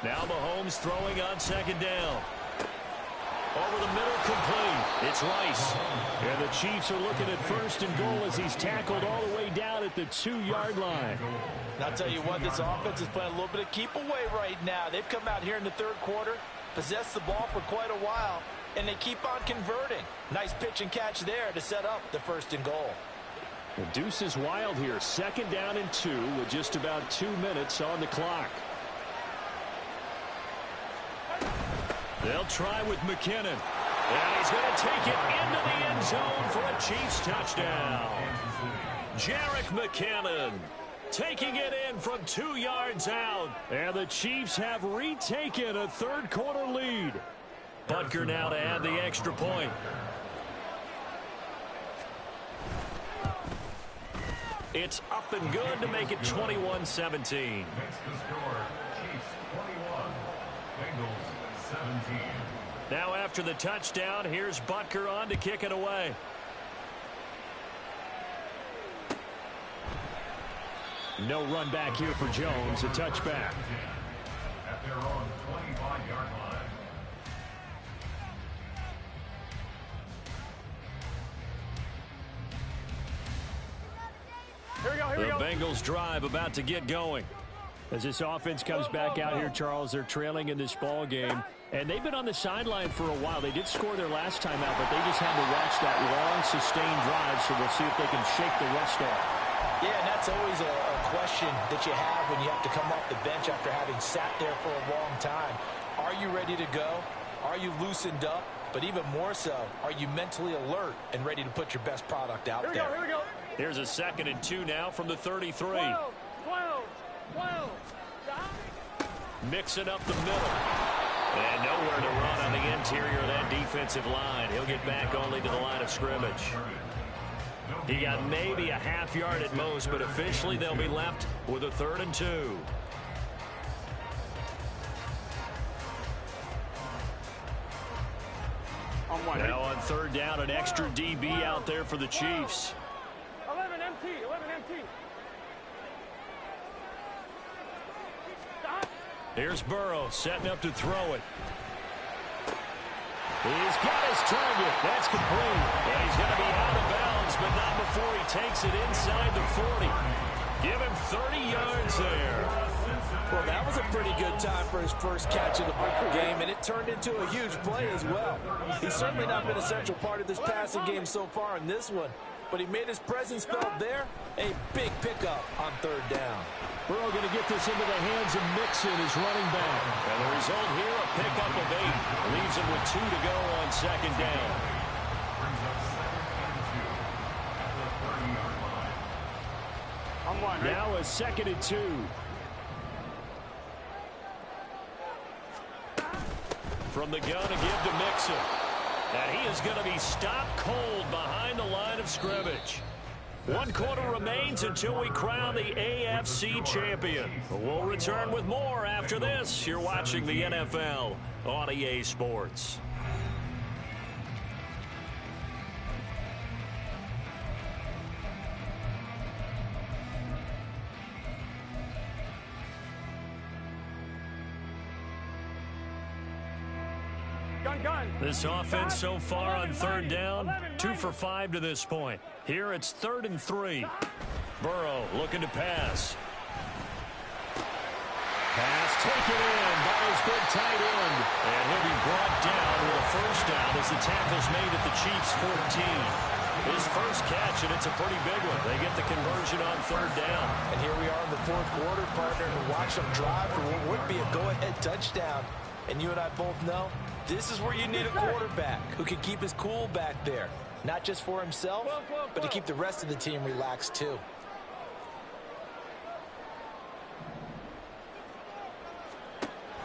Now Mahomes throwing on 2nd down. Over the middle, complete. It's Rice. And the Chiefs are looking at 1st and goal as he's tackled all the way down at the 2-yard line. And I'll tell you what, this offense is playing a little bit of keep away right now. They've come out here in the third quarter, possessed the ball for quite a while, and they keep on converting. Nice pitch and catch there to set up the 1st and goal. The deuce is wild here. 2nd down and 2 with just about 2 minutes on the clock. They'll try with McKinnon. And he's going to take it into the end zone for a Chiefs touchdown. Jerick McKinnon taking it in from 2 yards out. And the Chiefs have retaken a third-quarter lead. Butker now to add the extra point. It's up and good to make it 21-17. Makes the score Chiefs 21, Bengals 17. Now after the touchdown, here's Butker on to kick it away. No run back here for Jones. A touchback. At their own 25-yard line. Here we go. The Bengals drive about to get going. As this offense comes back out here, Charles, they're trailing in this ball game. And they've been on the sideline for a while. They did score their last time out, but they just had to watch that long, sustained drive, so we'll see if they can shake the rust off. Yeah, and that's always a question that you have when you have to come off the bench after having sat there for a long time. Are you ready to go? Are you loosened up? But even more so, are you mentally alert and ready to put your best product out there? Here we go. Here's a 2nd and 2 now from the 33. 12. Mixing up the middle. And nowhere to run on the interior of that defensive line. He'll get back only to the line of scrimmage. He got maybe a half yard at most, but officially they'll be left with a 3rd and 2. Now on 3rd down, an extra DB out there for the Chiefs. 11 MT. Here's Burrow setting up to throw it. He's got his target. That's complete. And he's going to be out of bounds, but not before he takes it inside the 40. Give him 30 yards there. Well, that was a pretty good time for his first catch of the ball game, and it turned into a huge play as well. He's certainly not been a central part of this passing game so far in this one, but he made his presence felt there. A big pickup on 3rd down. Burrow going to get this into the hands of Mixon, his running back. And the result here, a pickup of 8. Leaves him with 2 to go on 2nd down. Now a 2nd and 2. From the gun to give to Mixon. And he is going to be stopped cold behind the line of scrimmage. 1 quarter remains until we crown the AFC champion. We'll return with more after this. You're watching the NFL on EA Sports. This offense so far on 3rd down, 2 for 5 to this point. Here it's 3rd and 3. Burrow looking to pass. Pass taken in by his big tight end. And he'll be brought down with a 1st down as the tackle's made at the Chiefs' 14. His first catch, and it's a pretty big one. They get the conversion on 3rd down. And here we are in the 4th quarter, partner, and watch them drive for what would be a go-ahead touchdown. And you and I both know this is where you need a quarterback who can keep his cool back there. Not just for himself, but to keep the rest of the team relaxed too.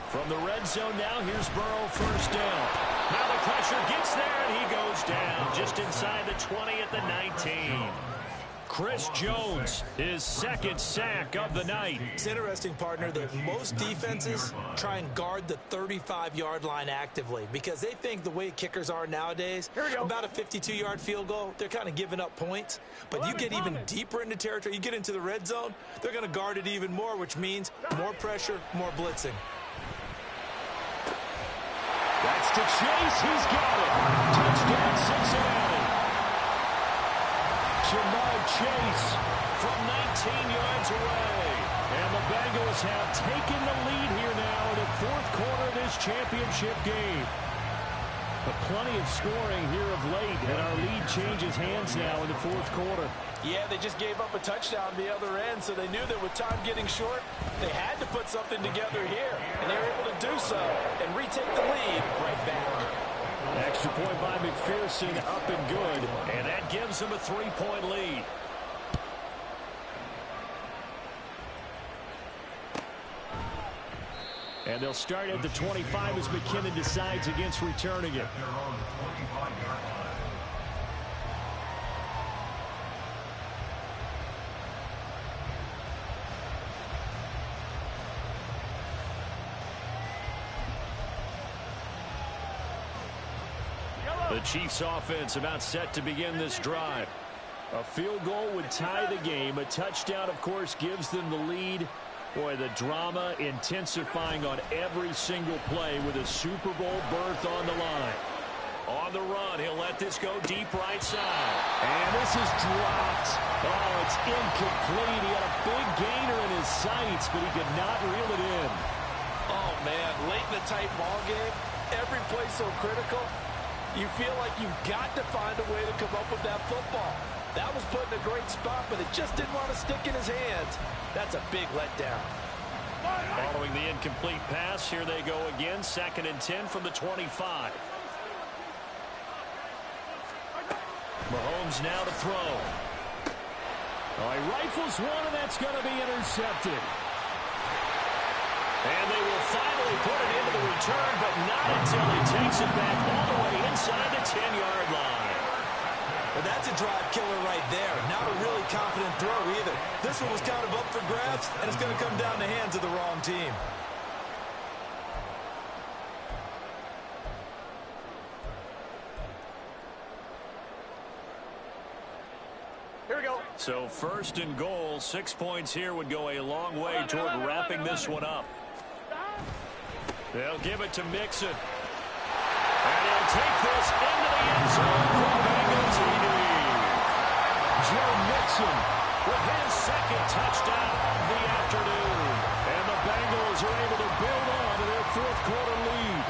From the red zone now, here's Burrow, 1st down. Now the pressure gets there, and he goes down just inside the 20 at the 19. Chris Jones, his 2nd sack of the night. It's interesting, partner, that most defenses try and guard the 35-yard line actively because they think the way kickers are nowadays, about a 52-yard field goal, they're kind of giving up points. But you get even deeper into territory, you get into the red zone, they're going to guard it even more, which means more pressure, more blitzing. That's to Chase. He's got it. Touchdown, Cincinnati. Jamar Chase from 19 yards away. And the Bengals have taken the lead here now in the 4th quarter of this championship game. But plenty of scoring here of late, and our lead changes hands now in the 4th quarter. Yeah, they just gave up a touchdown on the other end, so they knew that with time getting short, they had to put something together here. And they were able to do so and retake the lead right back. Extra point by McPherson, up and good. And that gives them a 3-point lead. And they'll start at the 25 as McKinnon decides against returning it. The Chiefs offense about set to begin this drive. A field goal would tie the game. A touchdown, of course, gives them the lead. Boy, the drama intensifying on every single play with a Super Bowl berth on the line. On the run, he'll let this go deep right side. And this is dropped. Oh, it's incomplete. He had a big gainer in his sights, but he could not reel it in. Oh, man, late in the tight ball game, every play so critical. You feel like you've got to find a way to come up with that football. That was put in a great spot, but it just didn't want to stick in his hands. That's a big letdown. Following the incomplete pass, here they go again. 2nd and 10 from the 25. Mahomes now to throw. Oh, he rifles one, and that's going to be intercepted. And they will finally put it into the return, but not until he takes it back all the way inside the 10-yard line. Well, that's a drive killer right there. Not a really confident throw either. This one was kind of up for grabs, and it's going to come down the hands of the wrong team. Here we go. So 1st and goal, 6 points here would go a long way toward wrapping this one up. They'll give it to Mixon. And he'll take this into the end zone for Bengal TD. Joe Mixon with his 2nd touchdown of the afternoon. And the Bengals are able to build on to their 4th quarter lead.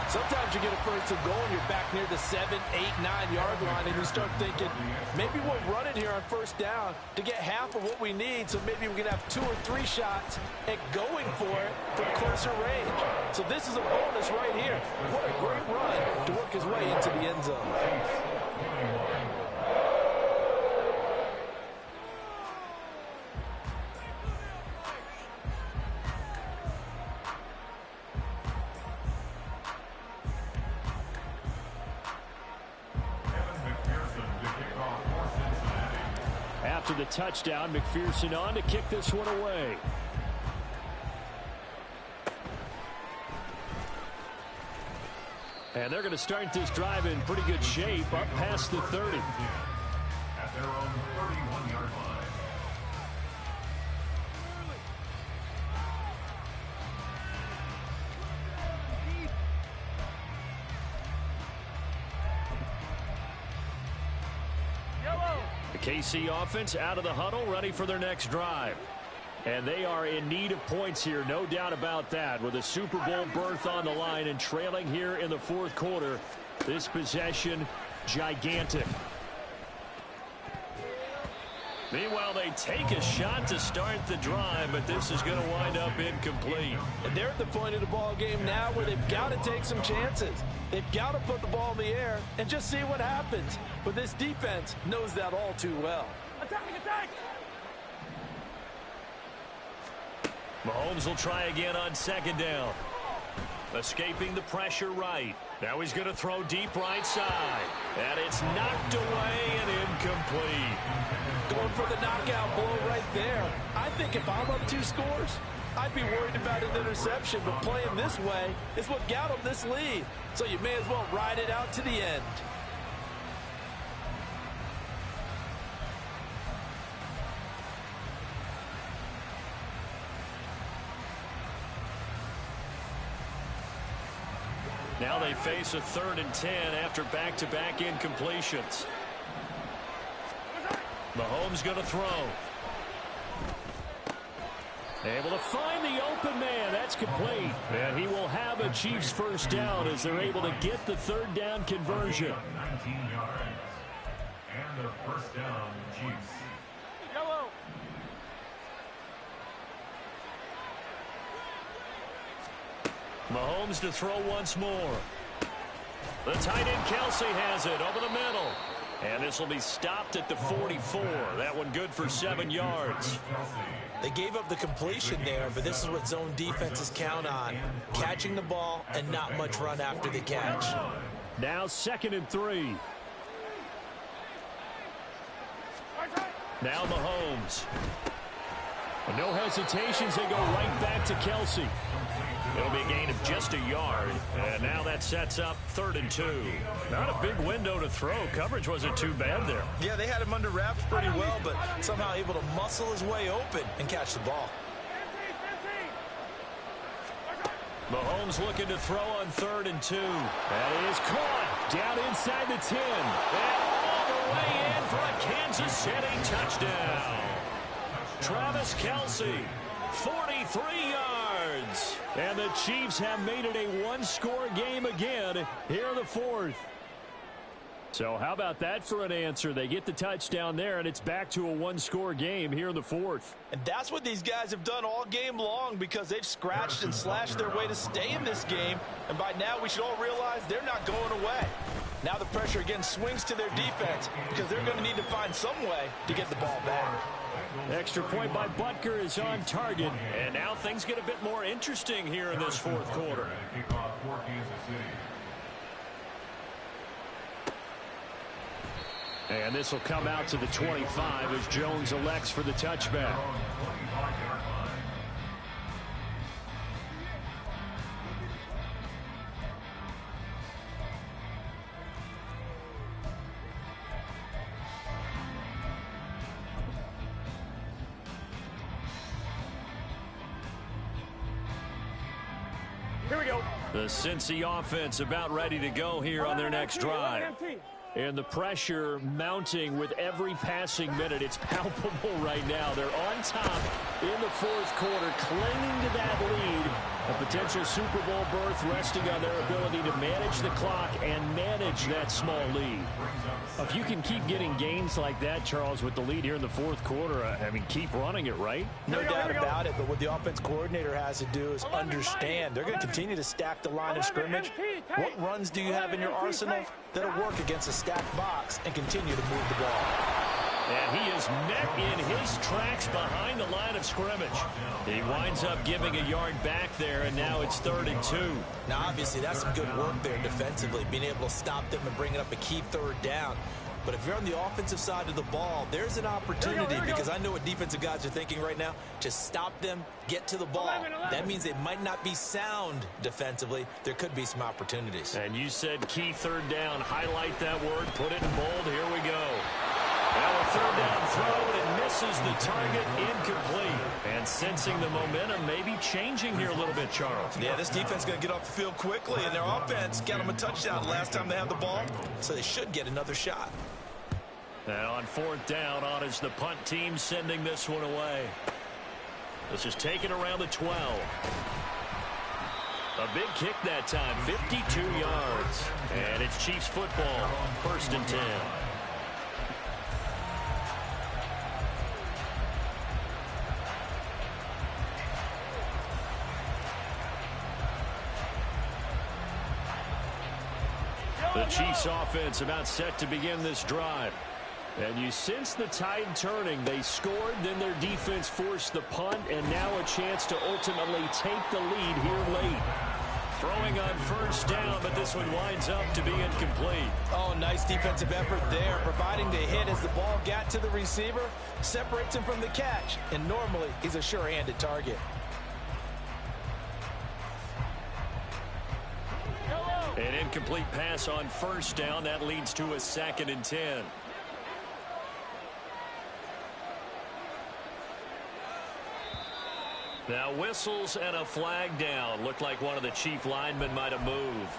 Sometimes you get a 1st and goal and you're back near the 7, 8, 9-yard line and you start thinking, maybe we'll run it here on 1st down to get half of what we need, so maybe we can have 2 or 3 shots at going for it from closer range. So this is a bonus right here. What a great run to work his way into the end zone. After the touchdown, McPherson on to kick this one away. And they're going to start this drive in pretty good shape, up past the 30. At their own 31-yard line. KC offense out of the huddle, ready for their next drive. And they are in need of points here, no doubt about that. With a Super Bowl berth on the line and trailing here in the 4th quarter, this possession gigantic. Meanwhile, they take a shot to start the drive, but this is going to wind up incomplete. And they're at the point of the ball game now where they've got to take some chances. They've got to put the ball in the air and just see what happens. But this defense knows that all too well. Attacking, attack! Mahomes will try again on 2nd down. Escaping the pressure right. Now he's going to throw deep right side. And it's knocked away and incomplete. Going for the knockout blow right there. I think if I'm up 2 scores, I'd be worried about an interception, but playing this way is what got them this lead. So you may as well ride it out to the end. Now they face a 3rd and 10 after back-to-back incompletions. Mahomes going to throw. Able to find the open man. That's complete. And he will have a Chiefs 1st down as they're able to get the 3rd down conversion. 19 yards. And a 1st down, Chiefs. Yellow. Mahomes to throw once more. The tight end Kelsey has it over the middle. And this will be stopped at the 44. That one good for 7 yards. They gave up the completion there, but this is what zone defenses count on. Catching the ball and not much run after the catch. Now 2nd and 3. Now Mahomes. No hesitations. They go right back to Kelsey. It'll be a gain of just a yard. And now that sets up 3rd and 2. Not a big window to throw. Coverage wasn't too bad there. Yeah, they had him under wraps pretty well, but somehow able to muscle his way open and catch the ball. Mahomes looking to throw on 3rd and 2. That is caught down inside the 10. And all the way in for a Kansas City touchdown. Travis Kelsey, 43 yards. And the Chiefs have made it a 1-score game again here in the 4th. So how about that for an answer? They get the touchdown there, and it's back to a 1-score game here in the 4th. And that's what these guys have done all game long, because they've scratched and slashed their way to stay in this game. And by now we should all realize they're not going away. Now the pressure again swings to their defense because they're going to need to find some way to get the ball back. Extra point by Butker is on target. And now things get a bit more interesting here in this fourth quarter. Kickoff for Kansas City. And this will come out to the 25 as Jones elects for the touchback. Here we go. The Cincy offense about ready to go here on their next drive. And the pressure mounting with every passing minute. It's palpable right now. They're on top in the fourth quarter, clinging to that lead. A potential Super Bowl berth resting on their ability to manage the clock and manage that small lead. If you can keep getting gains like that, Charles, with the lead here in the fourth quarter, I mean, keep running it, right? No doubt about it, but what the offense coordinator has to do is understand they're going to continue to stack the line of scrimmage. What runs do you have in your arsenal that'll work against a stacked box and continue to move the ball? And he is met in his tracks behind the line of scrimmage. He winds up giving a yard back there, and now it's 3rd and 2. Now, obviously, that's some good work there defensively, being able to stop them and bring it up a key 3rd down. But if you're on the offensive side of the ball, there's an opportunity because I know what defensive guys are thinking right now. Just stop them, get to the ball. That means they might not be sound defensively. There could be some opportunities. And you said key 3rd down. Highlight that word. Put it in bold. Here we go. Now a 3rd down throw, and it misses the target, incomplete. And sensing the momentum maybe changing here a little bit, Charles. Yeah, this defense is going to get off the field quickly, and their offense got them a touchdown last time they had the ball, so they should get another shot. And on 4th down, on is the punt team sending this one away. This is taken around the 12. A big kick that time, 52 yards. And it's Chiefs football, 1st and 10. The Chiefs offense about set to begin this drive. And you sense the tide turning. They scored, then their defense forced the punt, and now a chance to ultimately take the lead here late. Throwing on 1st down, but this one winds up to be incomplete. Oh, nice defensive effort there, providing the hit as the ball got to the receiver, separates him from the catch, and normally he's a sure-handed target. An incomplete pass on 1st down. That leads to a 2nd and 10. Now whistles and a flag down. Looked like one of the Chief linemen might have moved.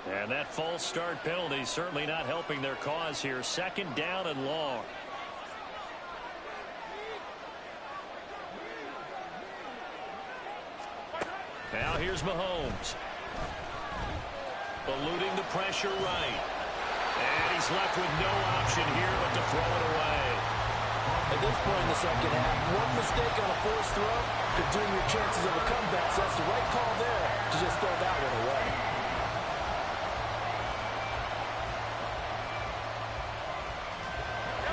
And that false start penalty certainly not helping their cause here. 2nd down and long. Now here's Mahomes. Eluding the pressure right. And he's left with no option here but to throw it away. At this point in the second half, one mistake on a forced throw could doom your chances of a comeback. So that's the right call there to just throw that one away.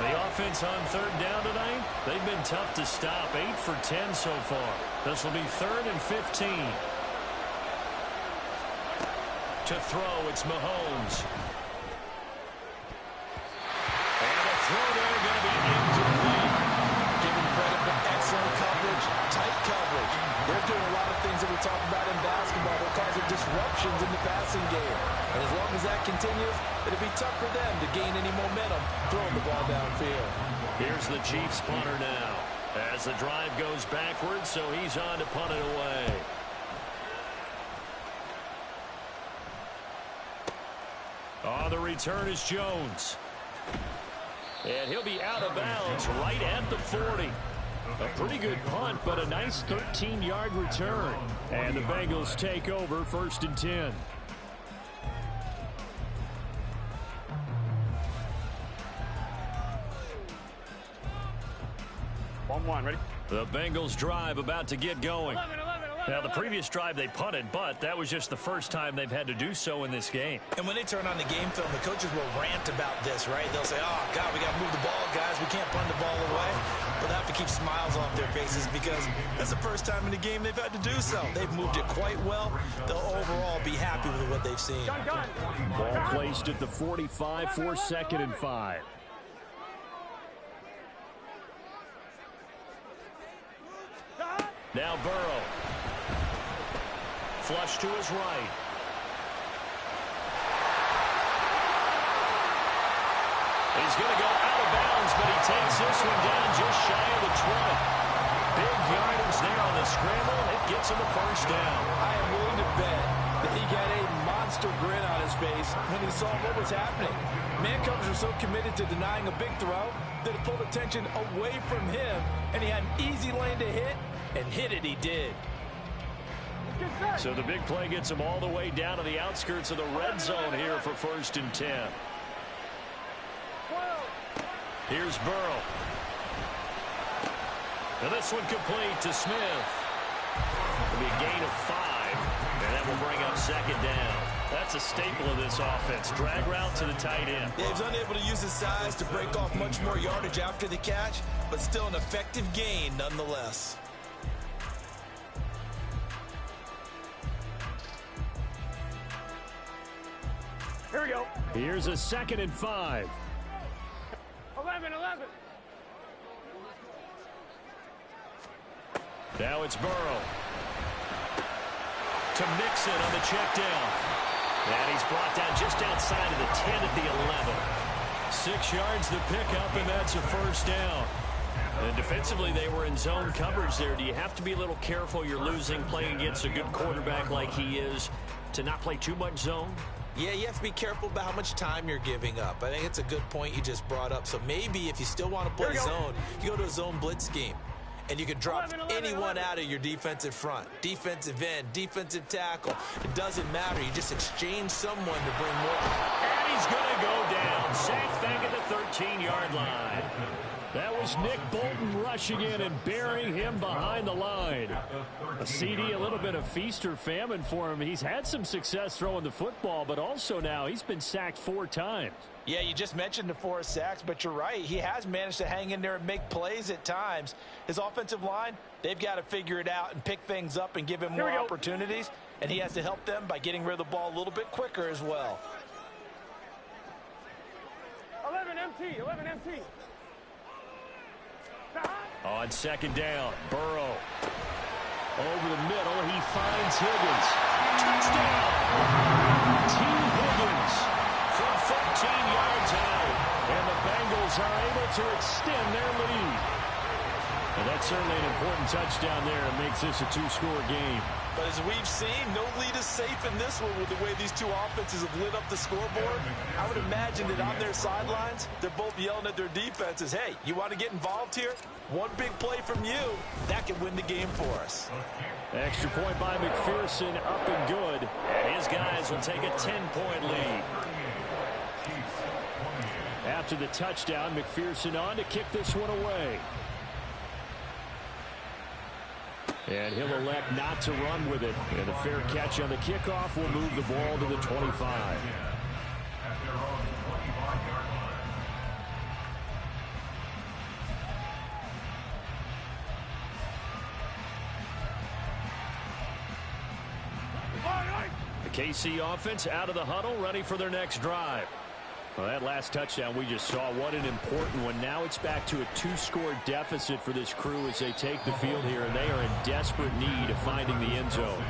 The offense on 3rd down tonight, they've been tough to stop. 8 for 10 so far. This will be 3rd and 15. To throw, it's Mahomes. And a throw there going to be incomplete. Giving credit for excellent coverage, tight coverage. They're doing a lot of things that we talk about in basketball. They're causing disruptions in the passing game. And as long as that continues, it'll be tough for them to gain any momentum throwing the ball downfield. Here's the Chiefs punter now. As the drive goes backwards, so he's on to punt it away. On the return is Jones. And he'll be out of bounds right at the 40. A pretty good punt, but a nice 13-yard return. And the Bengals take over 1st and 10. Ready? The Bengals drive about to get going. Now, the previous drive they punted, but that was just the first time they've had to do so in this game. And when they turn on the game film, the coaches will rant about this, right? They'll say, oh, God, we got to move the ball, guys. We can't punt the ball away. But they have to keep smiles off their faces because that's the first time in the game they've had to do so. They've moved it quite well. They'll overall be happy with what they've seen. Ball placed at the 45 for 2nd and 5. Now Burrow. Flush to his right. He's going to go out of bounds, but he takes this one down just shy of the 20. Big yardage there on the scramble. It gets him a 1st down. I am willing to bet that he got a monster grin on his face when he saw what was happening. Man coverage are so committed to denying a big throw that it pulled attention away from him, and he had an easy lane to hit, and hit it he did. So the big play gets him all the way down to the outskirts of the red zone here for 1st and 10. Here's Burrow. And this one complete to Smith. It'll be a gain of 5, and that will bring up 2nd down. That's a staple of this offense. Drag route to the tight end. Yeah, he's unable to use his size to break off much more yardage after the catch, but still an effective gain nonetheless. Here we go. Here's a 2nd and 5. 11. Now it's Burrow. To Mixon on the check down. And he's brought down just outside of the 10 at the 11. 6 yards the pickup, and that's a 1st down. And defensively, they were in zone coverage there. Do you have to be a little careful? You're losing, playing against a good quarterback like he is, to not play too much zone? Yeah, you have to be careful about how much time you're giving up. I think it's a good point you just brought up. So maybe if you still want to play zone, you go to a zone blitz scheme. And you can drop anyone out of your defensive front. Defensive end, defensive tackle. It doesn't matter. You just exchange someone to bring more. And he's going to go down. Sacked back at the 13-yard line. That was Nick Bolton rushing in and burying him behind the line. A CD, a little bit of feast or famine for him. He's had some success throwing the football, but also now he's been sacked 4 times. Yeah, you just mentioned the 4 sacks, but you're right. He has managed to hang in there and make plays at times. His offensive line, they've got to figure it out and pick things up and give him more opportunities, and he has to help them by getting rid of the ball a little bit quicker as well. 11 MT. On 2nd down, Burrow. Over the middle, he finds Higgins. Touchdown! T. Higgins from 14 yards out. And the Bengals are able to extend their lead. And that's certainly an important touchdown there. It makes this a 2-score game. But as we've seen, no lead is safe in this one with the way these two offenses have lit up the scoreboard. I would imagine that on their sidelines, they're both yelling at their defenses, hey, you want to get involved here? One big play from you, that can win the game for us. Extra point by McPherson, up and good. And his guys will take a 10-point lead. After the touchdown, McPherson on to kick this one away. And he'll elect not to run with it. And a fair catch on the kickoff will move the ball to the 25. The KC offense out of the huddle, ready for their next drive. Well, that last touchdown we just saw, what an important one. Now it's back to a 2-score deficit for this crew as they take the field here, and they are in desperate need of finding the end zone.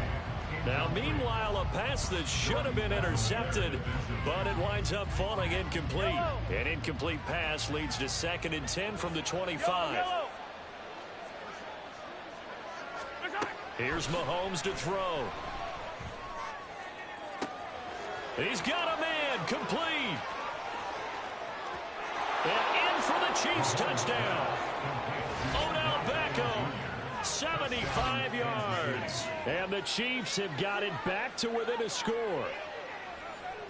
Now, meanwhile, a pass that should have been intercepted, but it winds up falling incomplete. An incomplete pass leads to 2nd and 10 from the 25. Here's Mahomes to throw. He's got a man, complete. And in for the Chiefs touchdown. Odell Beckham, 75 yards. And the Chiefs have got it back to within a score.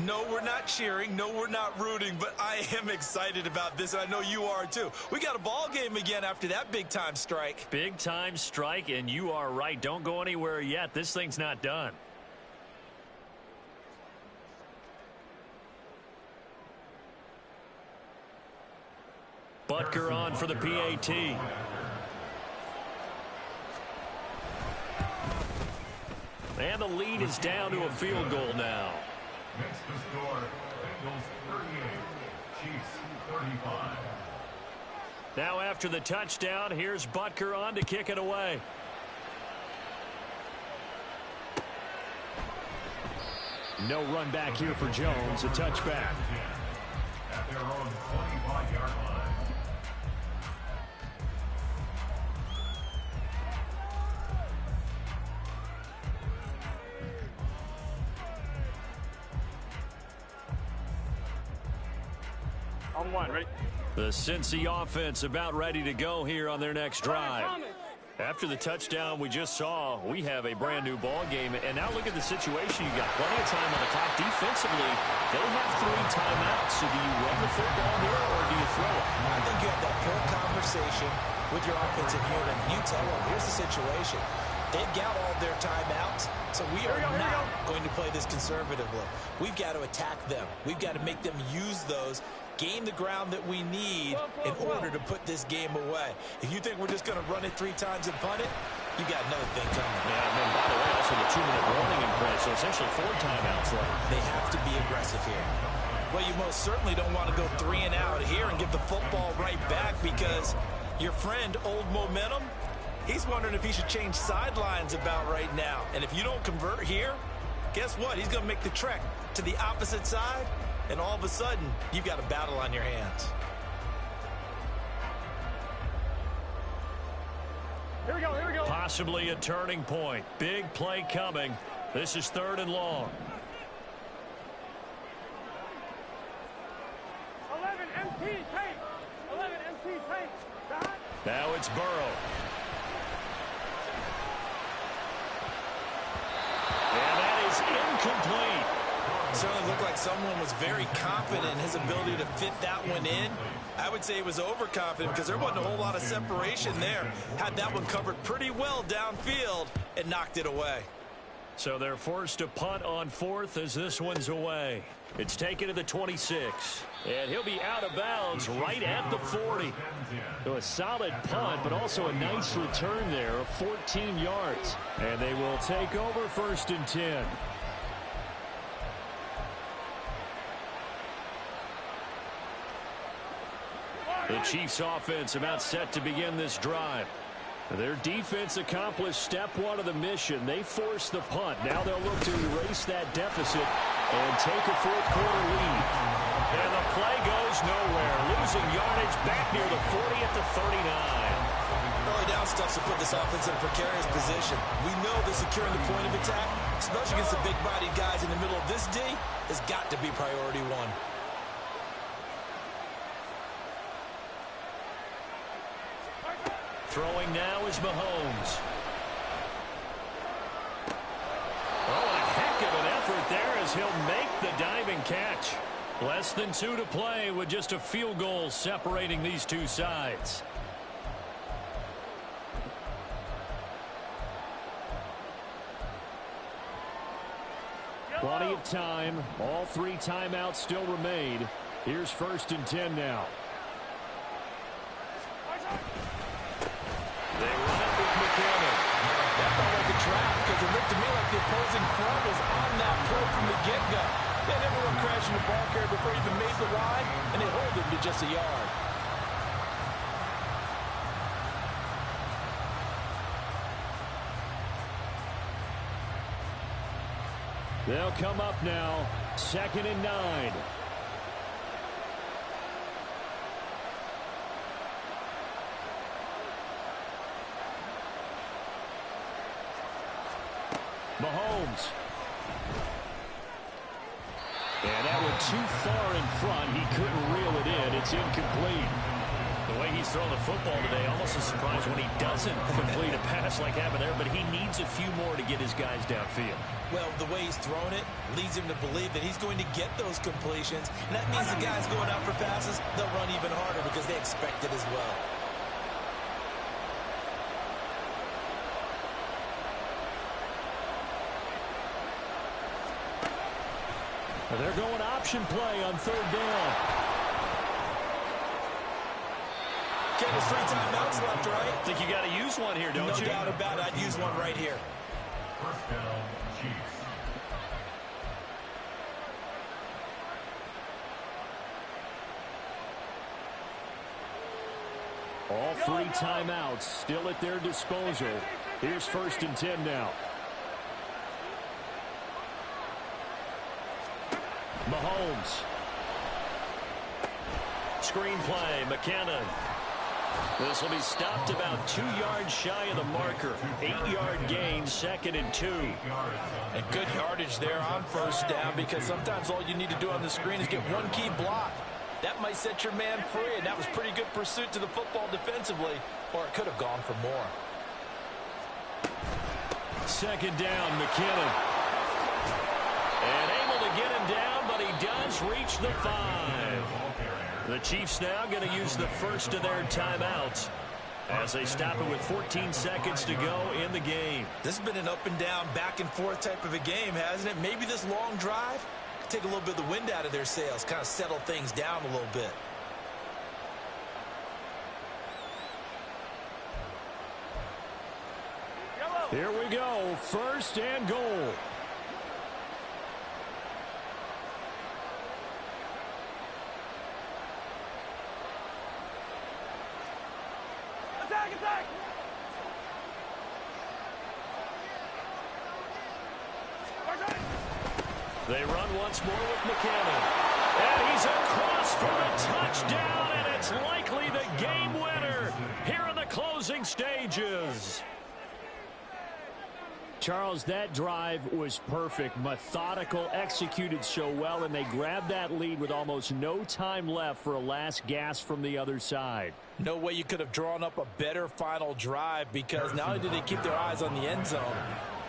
No, we're not cheering. No, we're not rooting, but I am excited about this, and I know you are too. We got a ball game again after that big-time strike. Big-time strike, and you are right. Don't go anywhere yet. This thing's not done. Butker on for the PAT. And the lead is down to a field goal now. Next to score, Bengals 38, Chiefs 35. Now after the touchdown, here's Butker on to kick it away. No run back here for Jones, a touchback. At their own 25-yard line. On one, ready? The Cincy offense about ready to go here on their next drive. After the touchdown we just saw, we have a brand new ball game. And now look at the situation. You got plenty of time on the clock. Defensively, they have 3 timeouts. So do you run the football here or do you throw it? I think you have that full conversation with your offensive unit. You tell them, here's the situation. They've got all their timeouts, so we are not going to play this conservatively. We've got to attack them. We've got to make them use those, gain the ground that we need in order to put this game away. If you think we're just going to run it 3 times and punt it, you got another thing coming. Yeah, and then by the way, also the 2-minute warning in play, so essentially 4 timeouts left. They have to be aggressive here. Well, you most certainly don't want to go 3 and out here and give the football right back because your friend, Old Momentum, he's wondering if he should change sidelines about right now. And if you don't convert here, guess what? He's going to make the trek to the opposite side, and all of a sudden, you've got a battle on your hands. Here we go, here we go. Possibly a turning point. Big play coming. This is 3rd and long. 11 MT tape. 11 MT tape. Dot. Now it's Burrow. And that is incomplete. Certainly looked like someone was very confident in his ability to fit that one in. I would say he was overconfident because there wasn't a whole lot of separation there. Had that one covered pretty well downfield and knocked it away. So they're forced to punt on 4th as this one's away. It's taken to the 26. And he'll be out of bounds right at the 40. So a solid punt, but also a nice return there of 14 yards. And they will take over 1st and 10. The Chiefs offense about set to begin this drive. Their defense accomplished step 1 of the mission. They forced the punt. Now they'll look to erase that deficit and take a 4th quarter lead. And the play goes nowhere. Losing yardage back near the 40 at the 39. Early down stuffs to put this offense in a precarious position. We know that securing the point of attack, especially against the big-bodied guys in the middle of this D, has got to be priority 1. Throwing now is Mahomes. Oh, and a heck of an effort there as he'll make the diving catch. Less than 2 to play with just a field goal separating these two sides. Plenty of time. All 3 timeouts still remain. Here's 1st and 10 now. They run it with McKinnon. That felt like a trap because it looked to me like the opposing front was on that play from the get-go. They never went crashing the ball carrier before he even made the line, and they hold him to just a yard. They'll come up now. 2nd and 9. Mahomes. And that went too far in front. He couldn't reel it in. It's incomplete. way he's throwing the football today, almost a surprise when he doesn't complete a pass like happened there, but he needs a few more to get his guys downfield. Well, the way he's thrown it leads him to believe that he's going to get those completions, and that means the guys going out for passes, they'll run even harder because they expect it as well. They're going option play on third down. Ken, there's 3 timeouts left, right? I think you got to use one here, don't you? No doubt about it. I'd use one right here. First down, Chiefs. All 3 timeouts still at their disposal. Here's 1st and 10 now. Mahomes. Screen play, McKinnon. This will be stopped about 2 yards shy of the marker. 8-yard gain, 2nd and 2. And good yardage there on 1st down, because sometimes all you need to do on the screen is get one key block. That might set your man free, and that was pretty good pursuit to the football defensively, or it could have gone for more. 2nd down, McKinnon. And able to get him down, but he does reach the 5. The Chiefs now going to use the first of their timeouts as they stop it with 14 seconds to go in the game. This has been an up and down, back and forth type of a game, hasn't it? Maybe this long drive could take a little bit of the wind out of their sails, kind of settle things down a little bit. Here we go. 1st and goal. Attack! They run once more with McKinnon. And he's across for a touchdown, and it's likely the game winner here in the closing stages. Charles, that drive was perfect, methodical, executed so well, and they grabbed that lead with almost no time left for a last gasp from the other side. No way you could have drawn up a better final drive, because not only did they keep their eyes on the end zone,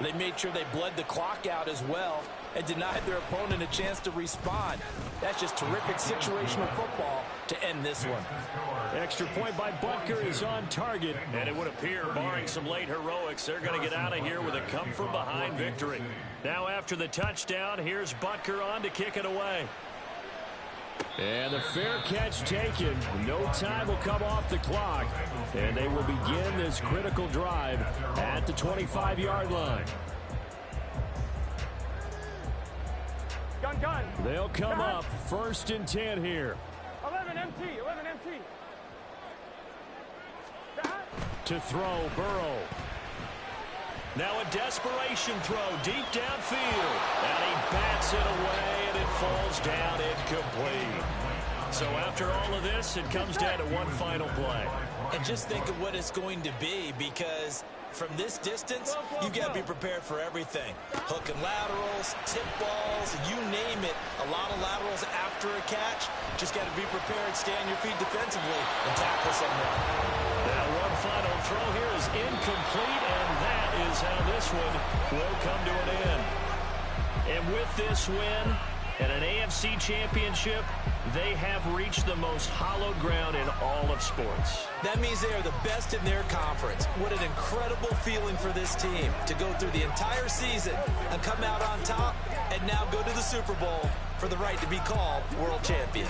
they made sure they bled the clock out as well and denied their opponent a chance to respond. That's just terrific situational football to end this one. Extra point by Butker is on target. And it would appear, barring some late heroics, they're going to get out of here with a come-from-behind victory. Now after the touchdown, here's Butker on to kick it away. And the fair catch taken. No time will come off the clock. And they will begin this critical drive at the 25-yard line. Gun. They'll come up 1st and 10 here. 11 MT. To throw, Burrow. Now a desperation throw deep downfield. And he bats it away, and it falls down incomplete. So after all of this, it comes down to one final play. And just think of what it's going to be, because from this distance, you've got to be prepared for everything. Hook and laterals, tip balls, you name it. A lot of laterals after a catch. Just got to be prepared, stay on your feet defensively, and tackle someone. Now one final throw here is incomplete, and that is how this one will come to an end. And with this win and an AFC championship, they have reached the most hallowed ground in all of sports. That means they are the best in their conference. What an incredible feeling for this team to go through the entire season and come out on top and now go to the Super Bowl for the right to be called world champion.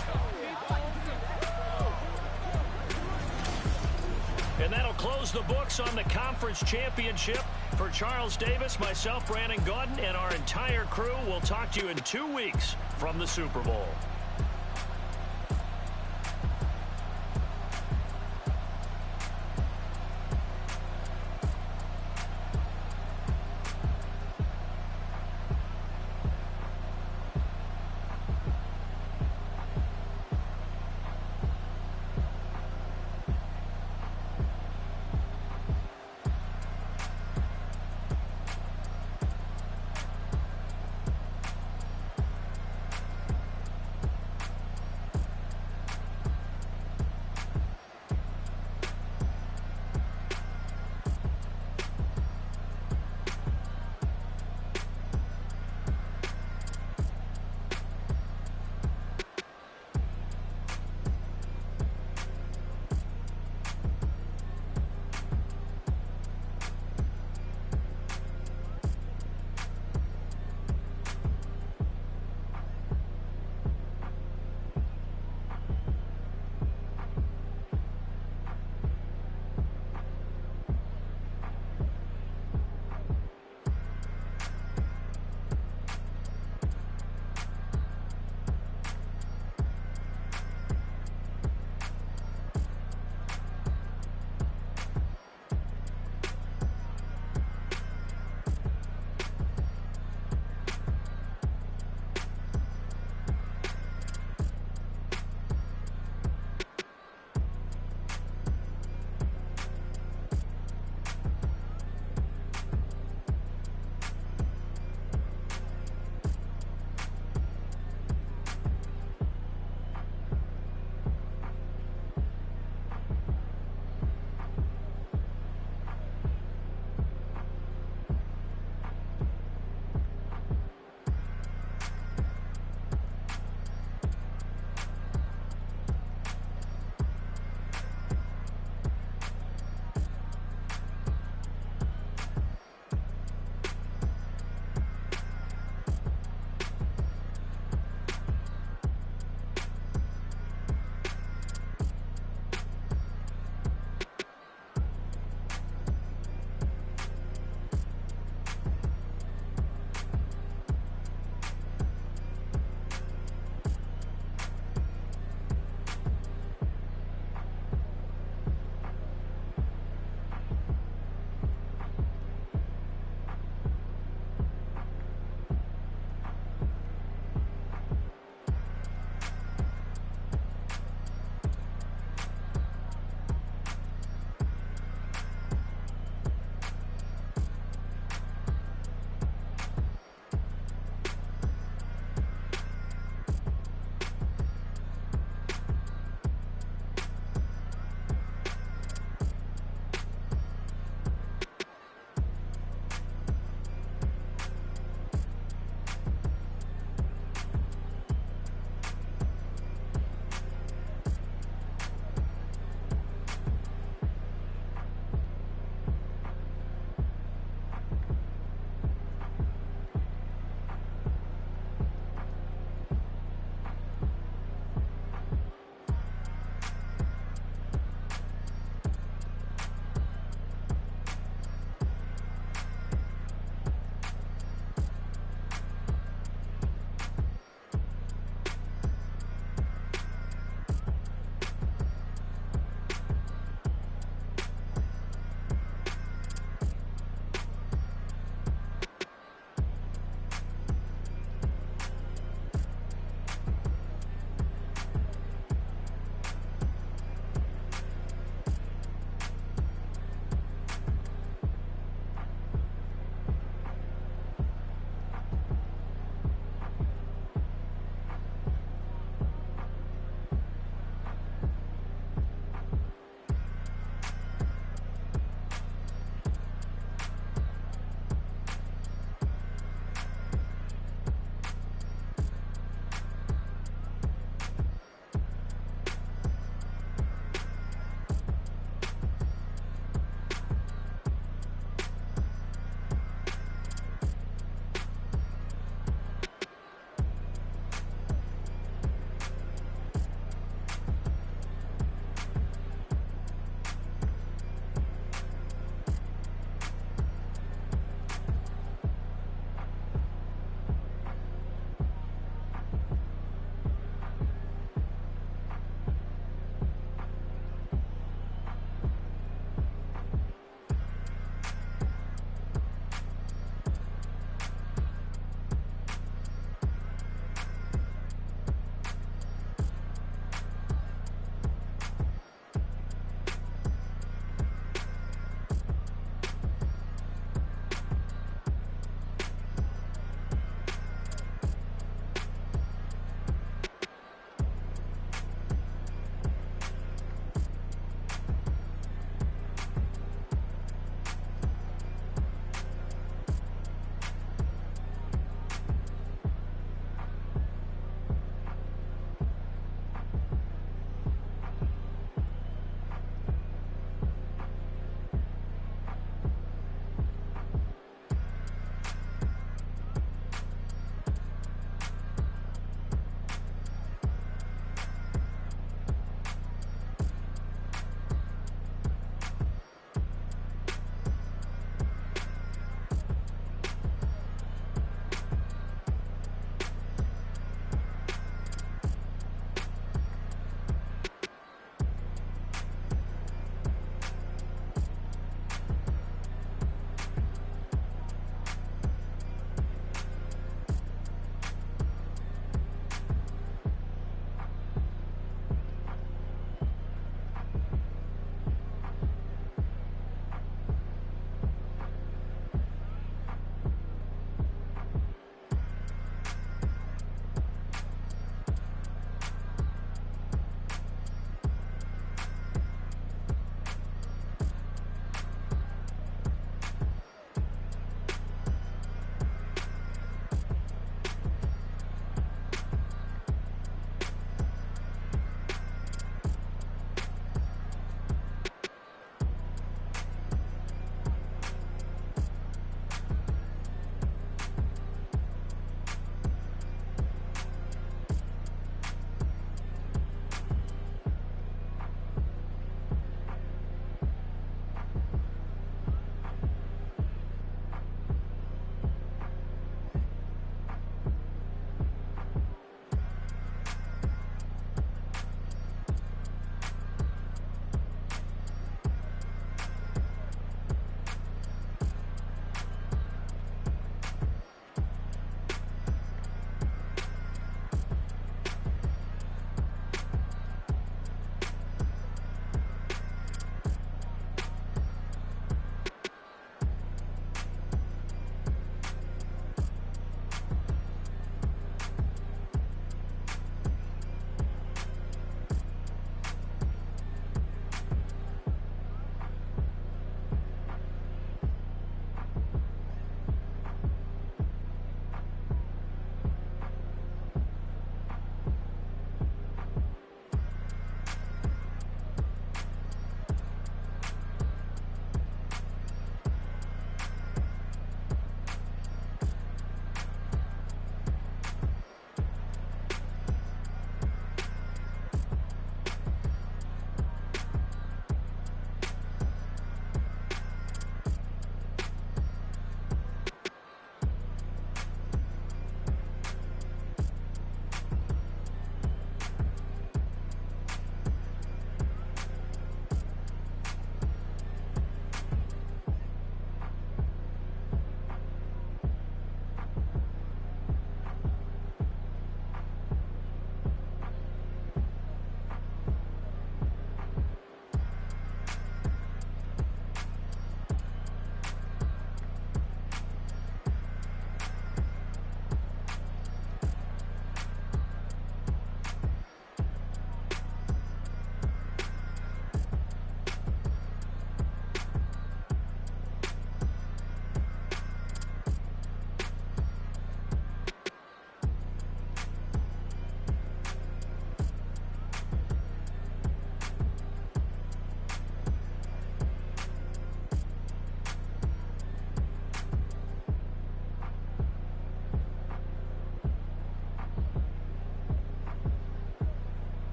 And that'll close the books on the conference championship. For Charles Davis, myself, Brandon Gaudin, and our entire crew, we'll talk to you in 2 weeks from the Super Bowl.